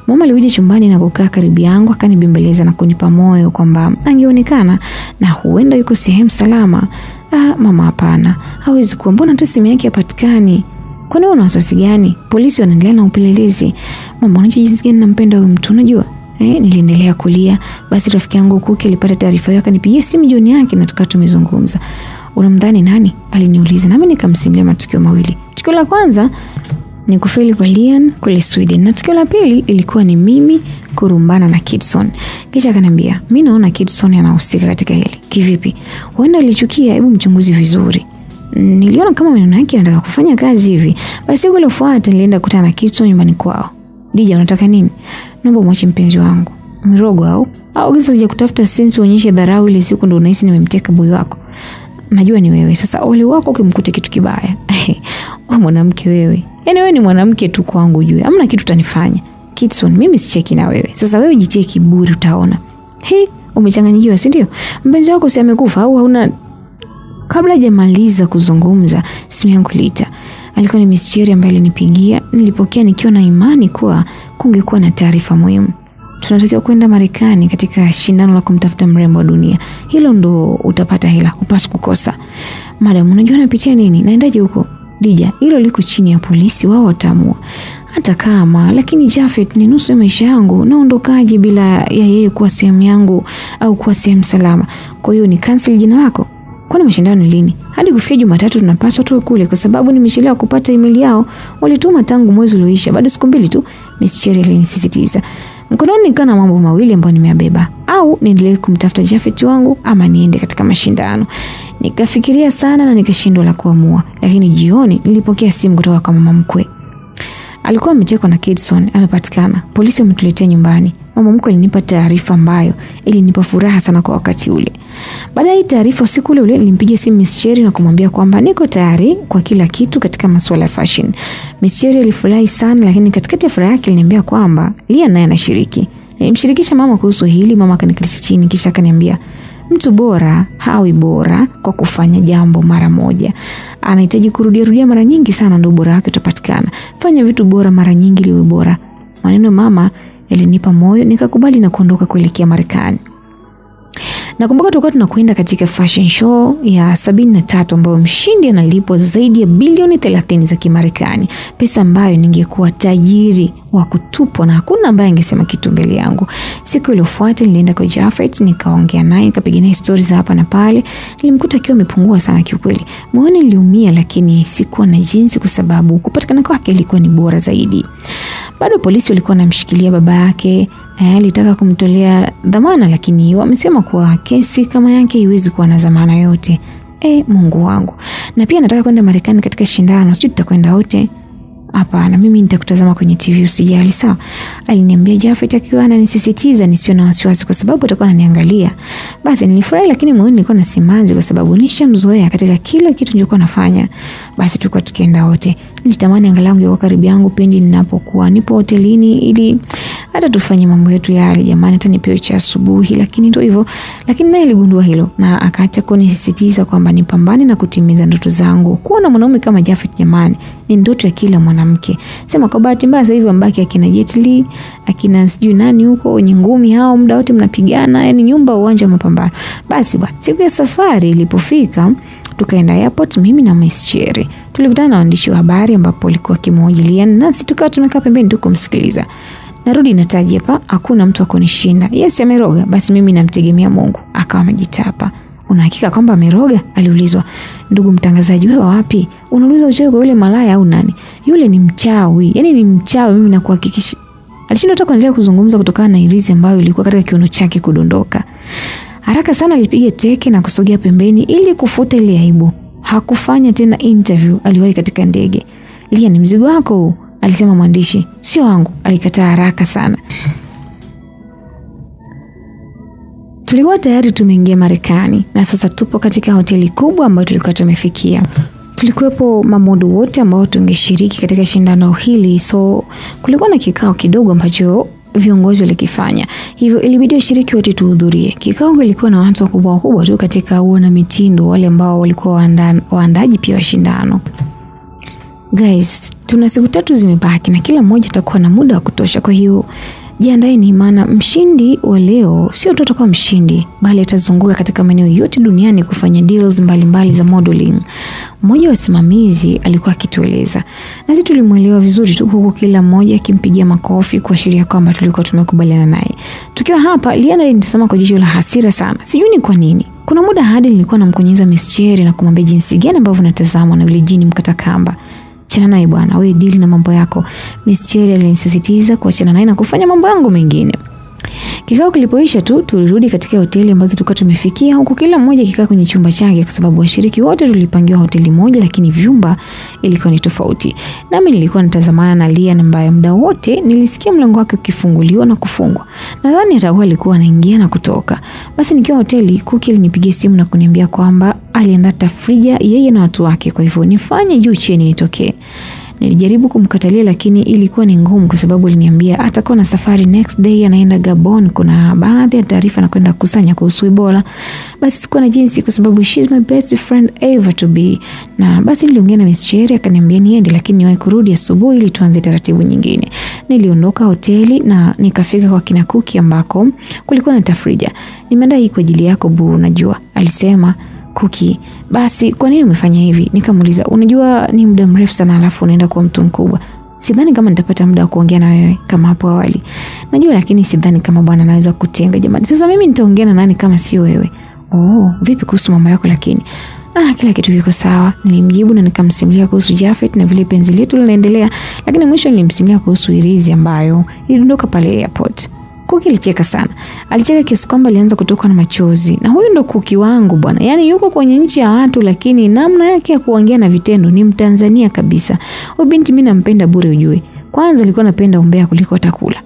Mama alikuja chumbani na kukaa karibu yangu, akanibembeleza na kunipa moyo kwamba angeonekana na huenda yuko sehemu salama. Mama hapana, hawezi kuwa, mbona hata simu yake hapatikani? Kwani una wasiwasi gani? Polisi wanaendelea na upelelezi. Mama, unajua jinsi gani nampenda huyu mtu, unajua? Niliendelea kulia. Basi rafiki yangu Kuki alipata taarifa yake, akanipigia simu jioni yake na tukawa tumezungumza. "Unamdhani nani?" aliniuliza, nami nikamsimulia matukio mawili. Tukio la kwanza ni kufeli kwa Lian kule Sweden, na tukio la pili ilikuwa ni mimi kurumbana na Kidson. Kisha akaniambia, "Mimi naona Kidson anahusika katika hili." "Kivipi?" "Huenda alichukia, hebu mchunguzi vizuri." Niliona kama maneno yake yanataka kufanya kazi hivi. Basi siku iliyofuata nilienda kukutana na Kidson nyumbani kwao. "Dija, unataka nini?" "Naomba mwache mpenzi wangu." "Umerogwa au kisa sija kutafuta sensi uonyeshe dharau ile siku ndio unahisi nimemteka boy wako?" "Najua ni wewe. Sasa ole wako ukimkuta kitu kibaya." "Wewe mwanamke wewe. Yaani wewe ni mwanamke tu kwangu juu. Hamna kitu utanifanya." "Kidson, mimi sicheki na wewe. Sasa wewe jitie kiburi utaona." Umechanganyikiwa, si ndio? Mpenzi wako si amekufa au hauna?" Kabla hajamaliza kuzungumza, simu yangu iliita. Alikuwa ni Miss Cherry ambaye alinipigia. Nilipokea nikiwa na imani kuwa kungekuwa na taarifa muhimu. "Tunatakiwa kwenda Marekani katika shindano la kumtafuta mrembo wa dunia. Hilo ndo utapata hela, upasi kukosa." "Madam, unajua napitia nini? Naendaje huko?" "Dija, hilo liko chini ya polisi, wao wataamua." "Hata kama, lakini Jafet ni nusu ya maisha yangu, naondokaje bila ya yeye kuwa sehemu yangu au kuwa sehemu salama? Kwa hiyo ni cancel jina lako." "Kwani mashindano ni lini?" "Hadi kufikia Jumatatu tunapaswa tu kule kwa sababu nimechelewa kupata email yao. Walituma tangu mwezi ulioisha, bado siku 2 tu." Miss Cherry alinisisitiza. Mkononi nikana mambo mawili ambayo nimeyabeba. Au niendelee kumtafuta Jafet wangu ama niende katika mashindano. Nikafikiria sana na nikashindwa la kuamua. Lakini jioni nilipokea simu kutoka kwa mama mkwe. Alikuwa ametekwa na Kidson, amepatikana. Polisi wametuletea nyumbani. Mama mkwe alinipa taarifa ambayo ilinipa furaha sana kwa wakati ule. Baada ya taarifa usiku ule nilimpigia simu Miss Cherry na kumwambia kwamba niko tayari kwa kila kitu katika masuala ya fashion. Miss Cherry alifurahi sana, lakini katikati ya furaha yake aliniambia kwamba Lia naye anashiriki. Nilimshirikisha mama kuhusu hili. Mama akanikalisha chini kisha akaniambia, "Mtu bora hawi bora kwa kufanya jambo mara moja. Anahitaji kurudia mara nyingi sana ndio bora wake utapatikana. Fanya vitu bora mara nyingi ili uwe bora." Maneno mama yalinipa moyo, nikakubali na kuondoka kuelekea Marekani. Nakumbuka tulikuwa tunakwenda katika fashion show ya 73 ambayo mshindi analipwa zaidi ya bilioni 30 za Kimarekani, pesa ambayo ningekuwa tajiri wa kutupwa na hakuna ambaye angesema kitu mbele yangu. Siku iliyofuata nilienda kwa Jafet, nikaongea naye, nikapiga naye stories hapa na pale. Nilimkuta akiwa amepungua sana kiukweli. Moyoni niliumia, lakini sikuwa na jinsi kwa sababu kupatikana kwake ilikuwa ni bora zaidi. Bado polisi walikuwa wanamshikilia baba yake. Alitaka kumtolea dhamana, lakini wamesema kuwa kesi kama yake haiwezi kuwa na dhamana yote. Mungu wangu. Na pia nataka kwenda Marekani katika shindano. Sijui tutakwenda wote. Hapana, mimi nitakutazama kwenye TV, usijali sawa. Aliniambia Jafet akiwa ananisisitiza nisio na wasiwasi kwa sababu atakuwa ananiangalia. Basi nilifurahi, lakini moyoni nilikuwa na simanzi kwa sababu nishamzoea katika kila kitu nilichokuwa nafanya. Basi tulikuwa tukienda wote. Nilitamani angalau angekuwa karibu yangu pindi ninapokuwa nipo hotelini ili hata tufanye mambo yetu yale. Jamani, hata nipewe cha asubuhi, lakini ndio hivyo. Lakini naye aligundua hilo na akaacha kunisisitiza kwamba nipambane na kutimiza ndoto zangu. Kuwa na mwanaume kama Jafet jamani, ni ndoto ya kila mwanamke. Sema kwa bahati mbaya sasa hivi ambaki akina Jet Li, akina sijui nani huko wenye ngumi hao muda wote mnapigana, yani nyumba uwanja wa mapambano. Basi bwana, siku ya safari ilipofika, tukaenda airport mimi na Miss Cherry. Tulikutana na waandishi wa habari ambapo walikuwa kimojiliana nasi, tukawa tumekaa pembeni tu kumsikiliza. Narudi nataji hapa, hakuna mtu akunishinda. Yes, ameroga. Basi mimi namtegemea Mungu. Akawa amejitapa. Una hakika kwamba ameroga? Aliulizwa. Ndugu mtangazaji, wewe wapi? Unauliza uchawi kwa yule malaya au nani? Yule ni mchawi. Yaani ni mchawi, mimi nakuhakikisha. Alishindwa hata kuendelea kuzungumza kutokana na irizi ambayo ilikuwa katika kiuno chake kudondoka. Haraka sana alipiga teke na kusogea pembeni ili kufuta ile aibu. Hakufanya tena interview, aliwahi katika ndege. Lia, ni mzigo wako huu? Alisema mwandishi. Sio wangu, alikataa haraka sana. Tulikuwa tayari tumeingia Marekani na sasa tupo katika hoteli kubwa ambayo tulikuwa tumefikia. Tulikuwepo mamodo wote ambao tungeshiriki katika shindano hili, so kulikuwa na kikao kidogo ambacho viongozi walikifanya. Hivyo ilibidi washiriki wote tuhudhurie. Kikao kilikuwa na watu wakubwa tu katika uona mitindo, wale ambao walikuwa waandaji pia wa shindano. Guys, tuna siku 3 zimebaki na kila mmoja atakuwa na muda wa kutosha, kwa hiyo jiandaeni, maana mshindi wa leo sio tu atakuwa mshindi, bali atazunguka katika maeneo yote duniani kufanya deals mbalimbali za modeling. Mmoja wa wasimamizi alikuwa akitueleza, na sisi tulimuelewa vizuri tu, huku kila mmoja akimpigia makofi kuashiria kwamba tulikuwa tumekubaliana naye. Tukiwa hapa, Liana alinitazama kwa jicho la hasira sana. Sijui ni kwa nini. Kuna muda hadi nilikuwa namkonyeza Miss Cherry na kumwambia jinsi gani ambavyo natazamwa na yule jini mkatakamba. Chana naye bwana, wewe deal na mambo yako. Miss Cherry alinisisitiza kuachana naye na kufanya mambo yangu mengine. Kikao kilipoisha tu, tulirudi katika hoteli ambazo tulikuwa tumefikia, huku kila mmoja akikaa kwenye chumba chake kwa sababu washiriki wote tulipangiwa hoteli moja, lakini vyumba ilikuwa ni tofauti. Nami nilikuwa natazamana na Lia ambaye muda wote nilisikia mlango wake ukifunguliwa na kufungwa. Nadhani atakuwa alikuwa anaingia na kutoka. Basi nikiwa hoteli, Cookie alinipigia simu na kuniambia kwamba aliandaa tafrija yeye na watu wake, kwa hivyo nifanye juu chini nitokee. Nilijaribu kumkatalia, lakini ilikuwa ni ngumu kwa sababu aliniambia atakuwa na safari next day, anaenda Gabon, kuna baadhi ya taarifa na kwenda kukusanya kuhusu Ebola. Basi sikuwa na jinsi kwa sababu she's my best friend ever to be. Na basi niliongea na Miss Cherry akaniambia niende, lakini niwahi kurudi asubuhi ili tuanze taratibu nyingine. Niliondoka hoteli na nikafika kwa kina Cookie ambako kulikuwa na tafrija. Nimeandaa hii kwa ajili yako boo, unajua, alisema Cookie. Basi kwa nini umefanya hivi? Nikamuuliza, unajua ni muda mrefu sana alafu unaenda kwa mtu mkubwa. Sidhani kama nitapata muda wa kuongea na wewe kama hapo awali. Najua, lakini sidhani kama bwana anaweza kutenga jamani. Sasa mimi nitaongea na nani kama sio wewe? Vipi kuhusu mambo yako lakini? Kila kitu kiko sawa. Nilimjibu na nikamsimulia kuhusu Jafet na vile penzi letu linaendelea, lakini mwisho nilimsimulia kuhusu irizi ambayo ilidondoka pale airport. Cookie alicheka sana. Alicheka kiasi kwamba alianza kutoka na machozi. Na huyu ndo Cookie wangu bwana. Yaani yuko kwenye nchi ya watu, lakini namna yake ya kuongea na vitendo ni Mtanzania kabisa. Huyu binti mimi nampenda bure ujue. Kwanza alikuwa anapenda umbea kuliko atakula.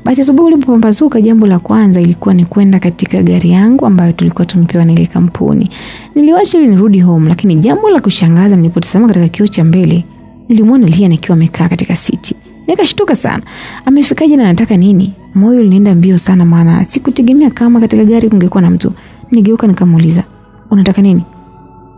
Basi asubuhi ulipopambazuka, jambo la kwanza ilikuwa ni kwenda katika gari yangu ambayo tulikuwa tumepewa na ile kampuni. Niliwasha ili nirudi home, lakini jambo la kushangaza nilipotazama katika kioo cha mbele, nilimwona Lia akiwa amekaa katika siti. Nikashtuka sana. Amefikaje na anataka nini? Moyo ulinienda mbio sana maana sikutegemea kama katika gari kungekuwa na mtu. Nigeuka nikamuuliza, "Unataka nini?"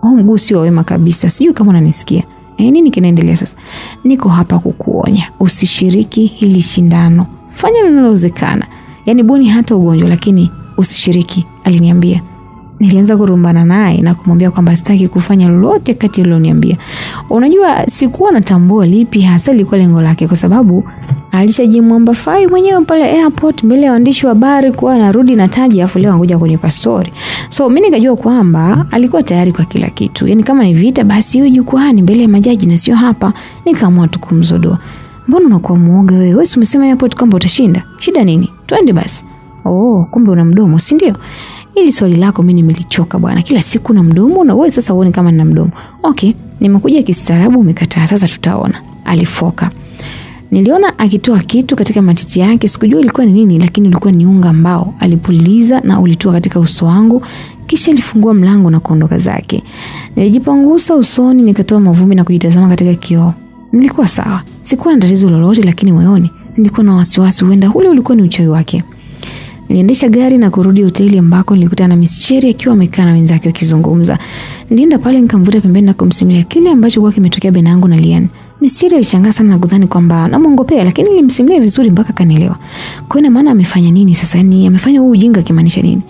Mguu sio wema kabisa. Sijui kama unanisikia. Nini kinaendelea sasa? Niko hapa kukuonya. Usishiriki hili shindano. Fanya linalowezekana. Yaani buni hata ugonjwa, lakini usishiriki, aliniambia. Nilianza kurumbana naye na kumwambia kwamba sitaki kufanya lolote kati ya ulioniambia. Unajua sikuwa natambua lipi hasa lilikuwa lengo lake, kwa sababu alishajimwamba fai mwenyewe pale airport mbele ya waandishi wa habari kuwa anarudi na taji afu leo angoja kunipa story. So mimi nikajua kwamba alikuwa tayari kwa kila kitu. Yaani kama ni vita basi iwe jukwani mbele ya majaji na sio hapa. Nikaamua tu kumzodoa. Mbona unakuwa muoga wewe? Wewe umesema airport kwamba utashinda. Shida nini? Twende basi. Oh, kumbe una mdomo, si ndio? Ili swali lako mimi nimelichoka bwana. Kila siku na mdomo na wewe sasa uone kama nina mdomo. Okay, nimekuja kistaarabu umekataa, sasa tutaona. Alifoka. Niliona akitoa kitu katika matiti yake, sikujua ilikuwa ni nini, lakini ilikuwa ni unga ambao alipuliza na ulitua katika uso wangu, kisha alifungua mlango na kuondoka zake. Nilijipangusa usoni, nikatoa mavumbi na kujitazama katika kioo. Nilikuwa sawa. Sikuwa na tatizo lolote, lakini moyoni nilikuwa na wasiwasi huenda ule ulikuwa ni uchawi wake. Niliendesha gari na kurudi hoteli ambako nilikutana na Miss Cherry akiwa amekaa na wenzake wakizungumza. Nilienda pale nikamvuta pembeni na kumsimulia kile ambacho kwa kimetokea baina yangu na Lian. Miss Cherry alishangaa sana na kudhani kwamba namuongopea, lakini nilimsimulia vizuri mpaka kanielewa. Kwa ina maana amefanya nini sasa? Ni amefanya huu ujinga kimaanisha nini?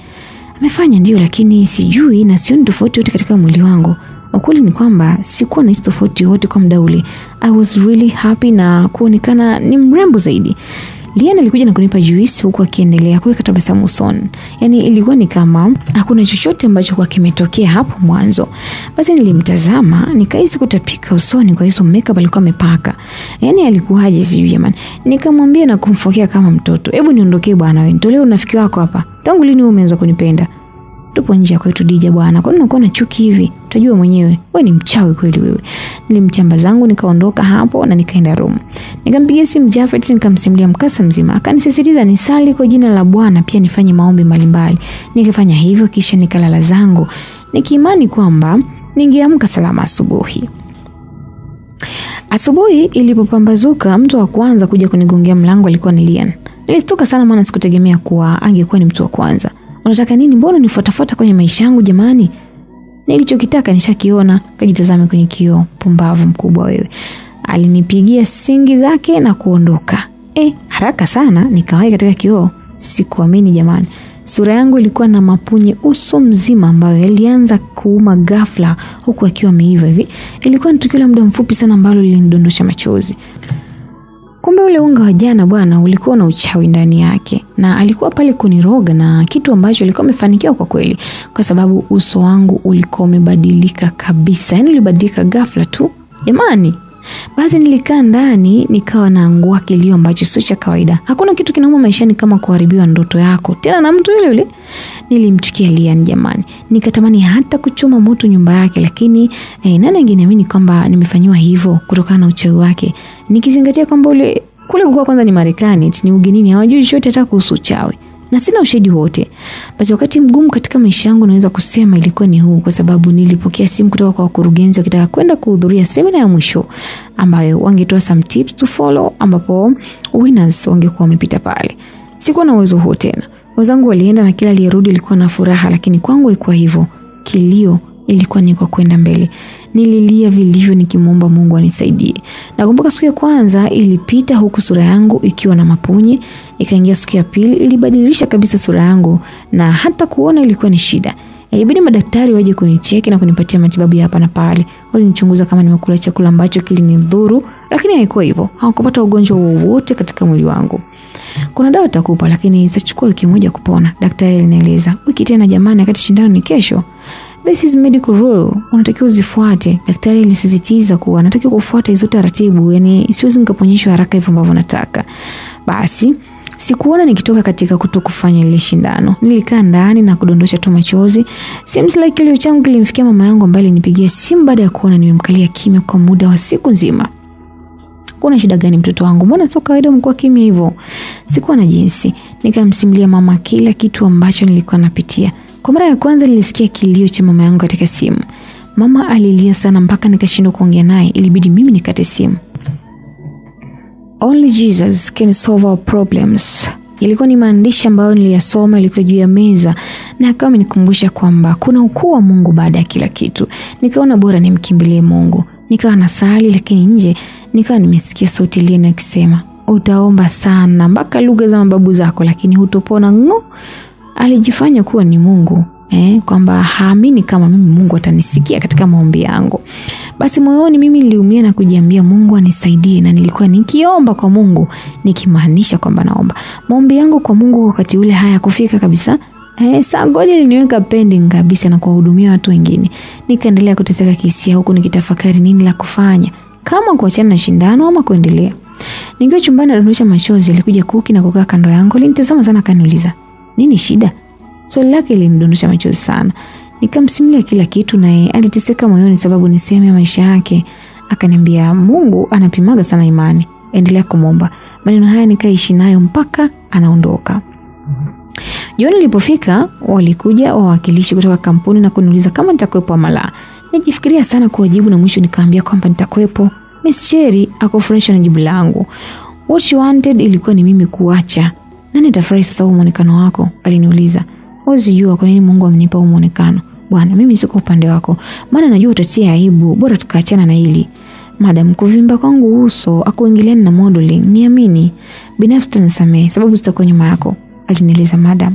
Amefanya ndio, lakini sijui na sioni tofauti yote katika mwili wangu. Ukweli ni kwamba sikuwa na tofauti yote kwa muda ule. I was really happy na kuonekana ni mrembo zaidi. Lian alikuja na kunipa juice huku akiendelea kuweka tabasamu usoni. Yaani ilikuwa ni kama hakuna chochote ambacho kwa kimetokea hapo mwanzo. Basi nilimtazama, nikahisi kutapika usoni kwa hizo makeup alikuwa amepaka. Yaani alikuwaje sijui jamani. Nikamwambia na kumfokea kama mtoto. Hebu niondokee bwana wewe. Nitolee unafiki wako hapa. Tangu lini umeanza kunipenda? Tupo nje kwetu Dija bwana. Kwa nini unakuwa na chuki hivi? Utajua mwenyewe. Wewe ni mchawi kweli wewe. Nilimchamba zangu nikaondoka hapo na nikaenda room. Nikampigia simu Jafet nikamsimulia mkasa mzima. Akanisisitiza nisali kwa jina la Bwana pia nifanye maombi mbalimbali. Nikafanya hivyo kisha nikalala zangu. Nikiimani kwamba ningeamka salama asubuhi. Asubuhi ilipopambazuka mtu wa kwanza kuja kunigongea mlango alikuwa ni Lian. Nilistuka sana maana sikutegemea kuwa angekuwa ni mtu wa kwanza. Unataka nini? Mbona unifuatafuata kwenye maisha yangu jamani? Nilichokitaka nishakiona, kajitazame kwenye kioo. Pumbavu mkubwa wewe. Alinipigia singi zake na kuondoka. Haraka sana nikawahi katika kioo. Sikuamini jamani. Sura yangu ilikuwa na mapunye uso mzima ambayo yalianza kuuma ghafla huku akiwa ameiva hivi. Ilikuwa ni tukio la muda mfupi sana ambalo lilinidondosha machozi. Kumbe ule unga wa jana bwana ulikuwa na uchawi ndani yake na alikuwa pale kuniroga, na kitu ambacho alikuwa amefanikiwa kwa kweli, kwa sababu uso wangu ulikuwa umebadilika kabisa. Yaani ulibadilika ghafla tu. Jamani. Basi nilikaa ndani nikawa naangua kilio ambacho sio cha kawaida. Hakuna kitu kinauma maishani kama kuharibiwa ndoto yako tena na mtu yule yule. Nilimchukia Lian jamani. Nikatamani hata kuchoma moto nyumba yake, lakini nani angeniamini kwamba nimefanywa hivyo kutokana na uchawi wake. Nikizingatia kwamba kule kwa kwanza ni Marekani, ni ugenini, hawajui chochote hata kuhusu uchawi. Na sina ushahidi wote. Basi wakati mgumu katika maisha yangu naweza kusema ilikuwa ni huu, kwa sababu nilipokea simu kutoka kwa wakurugenzi wakitaka kwenda kuhudhuria semina ya mwisho ambayo wangetoa some tips to follow, ambapo winners wangekuwa wamepita pale. Sikuwa na uwezo huo tena. Wenzangu walienda na kila aliyerudi alikuwa na furaha, lakini kwangu ilikuwa hivyo. Kilio ilikuwa ni kwa kwenda mbele. Nililia vilivyo nikimwomba Mungu anisaidie. Nakumbuka siku ya kwanza ilipita huku sura yangu ikiwa na mapunye, ikaingia siku ya pili ilibadilisha kabisa sura yangu na hata kuona ilikuwa ni shida. Ilibidi madaktari waje kunicheki na kunipatia matibabu ya hapa na pale. Walinichunguza kama nimekula chakula ambacho kilinidhuru, lakini haikuwa hivyo. Hawakupata ugonjwa wowote katika mwili wangu. Kuna dawa takupa lakini itachukua wiki moja kupona. Daktari alinieleza. Wiki tena jamani, wakati shindano ni kesho. This is medical rule. Unatakiwa uzifuate. Daktari alisisitiza kuwa natakiwa kufuata hizo taratibu, yani siwezi nikaponyeshwa haraka hivyo ambavyo nataka. Basi sikuona nikitoka katika kutokufanya ile shindano. Nilikaa ndani na kudondosha tu machozi. Seems like kilio changu kilimfikia mama yangu ambaye alinipigia simu baada ya kuona nimemkalia kimya kwa muda wa siku nzima. Kuna shida gani mtoto wangu? Mbona sio kawaida mko kimya hivyo? Sikuwa na jinsi. Nikamsimulia mama kila kitu ambacho nilikuwa napitia. Kwa mara ya kwanza nilisikia kilio cha mama yangu katika simu. Mama alilia sana mpaka nikashindwa kuongea naye, ilibidi mimi nikate simu. Only Jesus can solve our problems. Ilikuwa ni maandishi ambayo niliyasoma, ilikuwa juu ya meza na akawa amenikumbusha kwamba kuna ukuu wa Mungu baada ya kila kitu. Nikaona bora nimkimbilie Mungu. Nikawa nasali, lakini nje nikawa nimesikia sauti Lian akisema, "Utaomba sana mpaka lugha za mababu zako lakini hutopona ngo." Alijifanya kuwa ni Mungu. kwamba haamini kama mimi Mungu atanisikia katika maombi yangu. Basi moyoni mimi niliumia na kujiambia Mungu anisaidie, na nilikuwa nikiomba kwa Mungu nikimaanisha kwamba naomba. Maombi yangu kwa Mungu wakati ule hayakufika kabisa. Saa God iliniweka pending kabisa na kuwahudumia watu wengine. Nikaendelea kuteseka kihisia huku nikitafakari nini la kufanya, kama kuachana na shindano ama kuendelea. Nikiwa chumbani nadondosha machozi, alikuja Kuki na kukaa kando yangu. Alinitazama sana akaniuliza, "Nini shida?" Swali lake lilinidondosha machozi sana. Nikamsimulia kila kitu, naye aliteseka moyoni sababu ni sehemu ya maisha yake. Akaniambia Mungu anapimaga sana imani, endelea kumomba. Maneno haya nikaishi nayo mpaka anaondoka. Jioni ilipofika, walikuja wawakilishi kutoka kampuni na kuniuliza kama nitakuwepo ama la. Nijifikiria sana kuwajibu na mwisho nikaambia kwamba nitakuwepo. Miss Cherry akafurahishwa na jibu langu. What she wanted ilikuwa ni mimi kuacha. "Nani atafurahi sasa muonekano wako?" aliniuliza. "Usijua kwa nini Mungu amenipa muonekano. Bwana, mimi siko upande wako. Maana najua utatia aibu, bora tukaachana na hili." "Madam, kuvimba kwangu uso, akuingiliana na modeling, niamini. Binafsi tanisamehe sababu sitakuwa nyuma yako," alinieleza madam.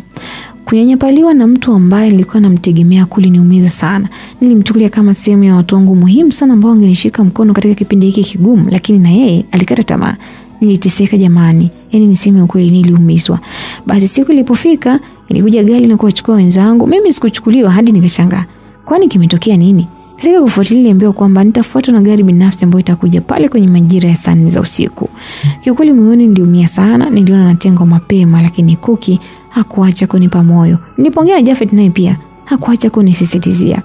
Kunyanyapaliwa na mtu ambaye nilikuwa namtegemea kuliniumiza sana. Nilimchukulia kama sehemu ya watu wangu muhimu sana ambao wangenishika mkono katika kipindi hiki kigumu, lakini na yeye alikata tamaa. Niliteseka jamani. Niseme ukweli, niliumizwa. Basi siku ilipofika, ilikuja gari na kuwachukua wenzangu. Mimi sikuchukuliwa hadi nikashangaa. Kwani kimetokea nini? Katika kufuatilia niliambiwa kwamba nitafuatwa na gari binafsi ambayo itakuja pale kwenye majira ya saa 4 za usiku. Kiukweli moyoni niliumia sana. Niliona natengo mapema, lakini Kuki hakuacha kunipa moyo. Nilipongea na Jafet, naye pia hakuacha kunisisitizia.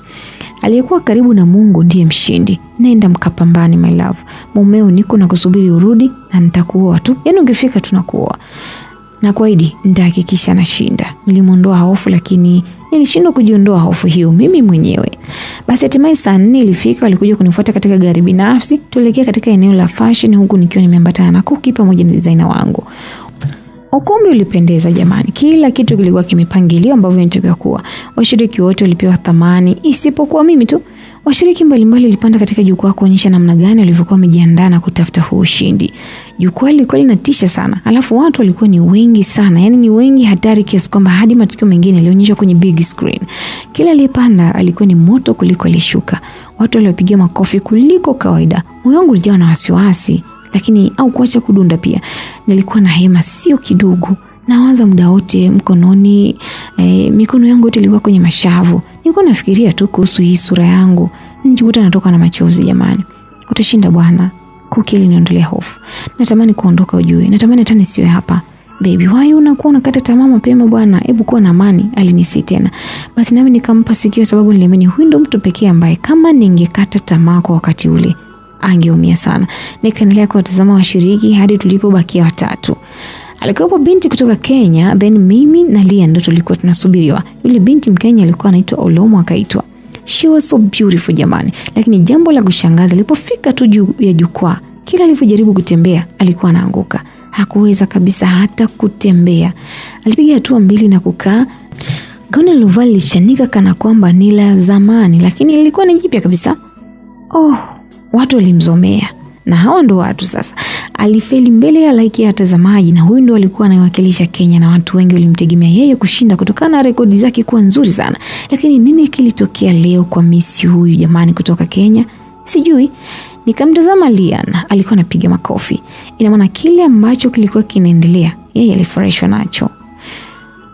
Aliyekuwa karibu na Mungu ndiye mshindi. Nenda mkapambane my love. Mumeo niko na kusubiri urudi na nitakuoa tu. Ukifika tunakuoa. Na kuahidi nitahakikisha nashinda. Nilimondoa hofu, lakini nilishindwa kujiondoa hofu hiyo mimi mwenyewe. Basi hatimaye saa 4 ilifika, walikuja kunifuata katika gari binafsi. Tuelekea katika eneo la fashion huku nikiwa nimeambatana na Kuki pamoja na designer wangu. Ukumbi ulipendeza jamani. Kila kitu kilikuwa kimepangiliwa ambavyo inatakiwa kuwa. Washiriki wote walipewa thamani isipokuwa mimi tu. Washiriki mbalimbali walipanda katika jukwaa kuonyesha namna gani walivyokuwa wamejiandaa na kutafuta huo ushindi. Jukwaa lilikuwa linatisha sana. Alafu watu walikuwa ni wengi sana. Ni wengi hatari kiasi kwamba hadi matukio mengine yalionyeshwa kwenye big screen. Kila aliyepanda alikuwa ni moto kuliko alishuka. Watu walipiga makofi kuliko kawaida. Moyo wangu ulijawa na wasiwasi, lakini au kuacha kudunda pia. Nilikuwa na hema sio kidogo. Naanza muda wote mkononi, mikono yangu yote ilikuwa kwenye mashavu. Nilikuwa nafikiria tu kuhusu hii sura yangu. Nijikuta natoka na machozi jamani. Utashinda bwana. Kuki iliniondolea hofu. Natamani kuondoka ujue. Natamani hata nisiwe hapa. Baby, why unakuwa unakata tamaa mapema bwana? Hebu kuwa na amani, alinisi tena. Basi nami nikampa sikio sababu niliamini huyu ndo mtu pekee ambaye kama ningekata tamaa kwa wakati ule angeumia sana. Nikaendelea kuwatazama washiriki hadi tulipobakia watatu. Alikuwa binti kutoka Kenya, then mimi na Lia ndo tulikuwa tunasubiriwa. Yule binti Mkenya alikuwa anaitwa Olomo akaitwa. She was so beautiful jamani. Lakini jambo la kushangaza alipofika tu juu ya jukwaa, kila alivyojaribu kutembea alikuwa anaanguka. Hakuweza kabisa hata kutembea. Alipiga hatua 2 na kukaa. Gauni alilovaa lilishanika kana kwamba ni la zamani, lakini lilikuwa ni jipya kabisa. Watu walimzomea. Na hawa ndo watu sasa. Alifeli mbele ya laiki ya watazamaji, na huyu ndo alikuwa anayewakilisha Kenya na watu wengi walimtegemea yeye kushinda kutokana na rekodi zake kuwa nzuri sana. Lakini nini kilitokea leo kwa Miss huyu jamani kutoka Kenya? Sijui. Nikamtazama Lian, alikuwa anapiga makofi. Ina maana kile ambacho kilikuwa kinaendelea yeye alifurahishwa nacho.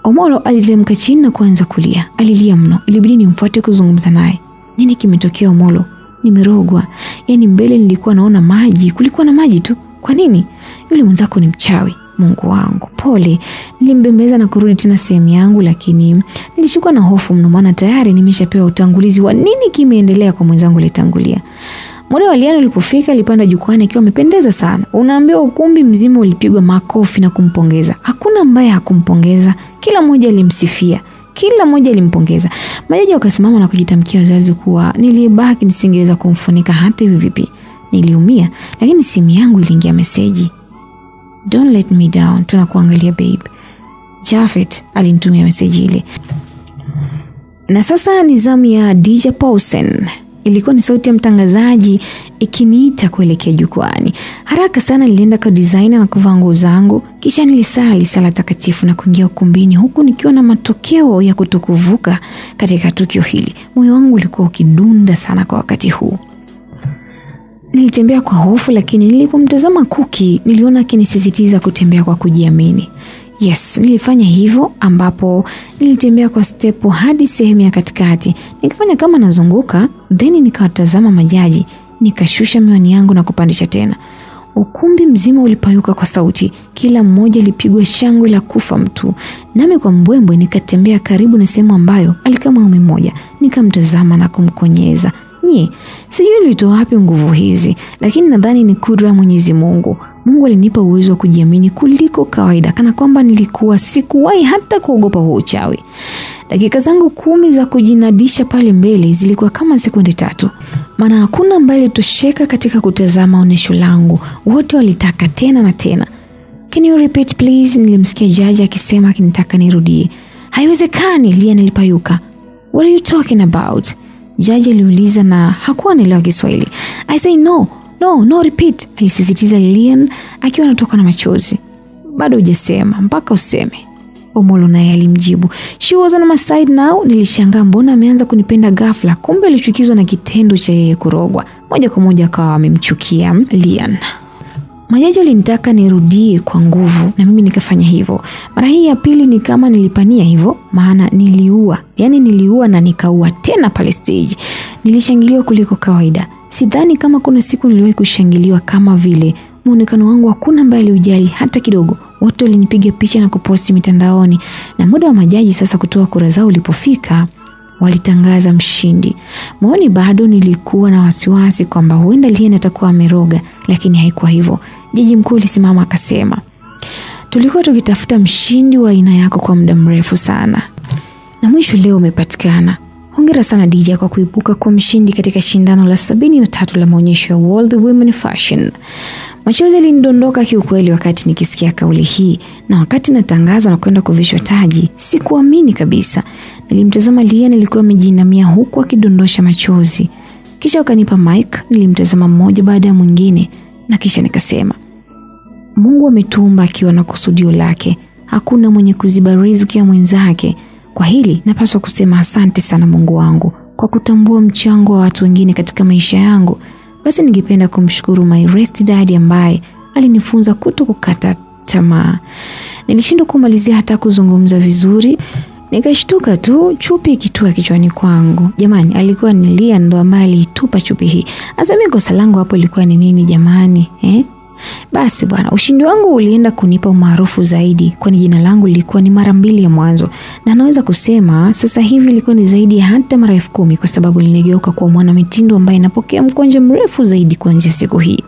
Omolo alilemka chini na kuanza kulia. Alilia mno. Ilibidi nimfuate kuzungumza naye. Nini kimetokea Omolo? Nimerogwa. Mbele nilikuwa naona maji, kulikuwa na maji tu. Kwa nini? Yule mwenzako ni mchawi. Mungu wangu, pole. Nilimbembeza na kurudi tena sehemu yangu, lakini nilishikwa na hofu mno maana tayari nimeshapewa utangulizi wa nini kimeendelea kwa mwenzangu aliyetangulia. Muda wa Lian ulipofika, alipanda jukwani akiwa amependeza sana. Unaambiwa ukumbi mzima ulipigwa makofi na kumpongeza. Hakuna ambaye hakumpongeza. Kila mmoja alimsifia. Kila mmoja alimpongeza. Majaji wakasimama na kujitamkia wazazi kuwa nilibaki nisingeweza kumfunika hata hivi vipi. Niliumia, lakini simu yangu iliingia meseji. Don't let me down, tunakuangalia babe. Jafet alinitumia meseji ile. Na sasa ni zamu ya DJ Paulsen. Ilikuwa ni sauti ya mtangazaji ikiniita kuelekea jukwani. Haraka sana nilienda kwa designer na kuvaa nguo zangu, kisha nilisali sala takatifu na kuingia ukumbini, huku nikiwa na matokeo ya kutokuvuka katika tukio hili. Moyo wangu ulikuwa ukidunda sana kwa wakati huu. Nilitembea kwa hofu, lakini nilipomtazama Cookie niliona akinisisitiza kutembea kwa kujiamini. Yes, nilifanya hivyo, ambapo nilitembea kwa stepu hadi sehemu ya katikati. Nikafanya kama nazunguka, then nikawatazama majaji, nikashusha miwani yangu na kupandisha tena. Ukumbi mzima ulipayuka kwa sauti, kila mmoja alipigwa shangwe la kufa mtu. Nami kwa mbwembwe nikatembea karibu na sehemu ambayo alikaa mwanaume mmoja, nikamtazama na kumkonyeza. Sijui nilitoa wapi nguvu hizi, lakini nadhani ni kudra ya Mwenyezi Mungu. Mungu alinipa uwezo wa kujiamini kuliko kawaida, kana kwamba nilikuwa sikuwahi hata kuogopa huo uchawi. Dakika zangu 10 za kujinadisha pale mbele zilikuwa kama sekunde 3. Maana hakuna ambaye alitosheka katika kutazama onesho langu. Wote walitaka tena na tena. Can you repeat please? Nilimsikia jaji akisema akinitaka nirudie. Haiwezekani, Lian alipayuka. What are you talking about? Jaji aliuliza na hakuwa anaelewa Kiswahili. I say no, repeat, alisisitiza Lian akiwa anatoka na machozi. Bado hujasema mpaka useme, Omolo naye alimjibu. She was on my side now. Nilishangaa mbona ameanza kunipenda ghafla, kumbe alichukizwa na kitendo cha yeye kurogwa. Moja kwa moja akawa amemchukia Lian. Majaji walinitaka nirudie kwa nguvu na mimi nikafanya hivyo. Mara hii ya pili ni kama nilipania hivyo, maana niliua na nikaua tena pale stage. Nilishangiliwa kuliko kawaida. Sidhani kama kuna siku niliwahi kushangiliwa kama vile. Muonekano wangu hakuna ambaye aliujali hata kidogo. Watu walinipiga picha na kuposti mitandaoni, na muda wa majaji sasa kutoa kura zao ulipofika, walitangaza mshindi. Moyoni bado nilikuwa na wasiwasi kwamba huenda Lian atakuwa ameroga, lakini haikuwa hivyo. Jaji mkuu alisimama akasema, tulikuwa tukitafuta mshindi wa aina yako kwa muda mrefu sana, na mwisho leo umepatikana. Hongera sana DJ kwa kuibuka kwa mshindi katika shindano la 73 la maonyesho ya World Women Fashion. Machozi yalinidondoka kiukweli wakati nikisikia kauli hii, na wakati natangazwa na kwenda kuvishwa taji, sikuamini kabisa. Nilimtazama Lian, alikuwa amejinamia huku akidondosha machozi. Kisha wakanipa mic, nilimtazama mmoja baada ya mwingine, na kisha nikasema, Mungu ametuumba akiwa na kusudio lake. Hakuna mwenye kuziba riziki ya mwenzake. Kwa hili napaswa kusema asante sana Mungu wangu kwa kutambua mchango wa watu wengine katika maisha yangu. Basi ningependa kumshukuru my rest daddy ambaye alinifunza kutokukata tamaa. Nilishindwa kumalizia hata kuzungumza vizuri. Nikashtuka tu, chupi ikitua kichwani kwangu. Jamani, alikuwa ni Lian ndo ambaye alitupa chupi hii. Asa mimi kosa langu hapo ilikuwa ni nini jamani? Basi bwana, ushindi wangu ulienda kunipa umaarufu zaidi, kwani jina langu lilikuwa ni mara 2 ya mwanzo, na naweza kusema sasa hivi ilikuwa ni zaidi hata mara 10,000 kwa sababu niligeuka kwa mwana mitindo ambaye napokea mkwanja mrefu zaidi kuanzia siku hii.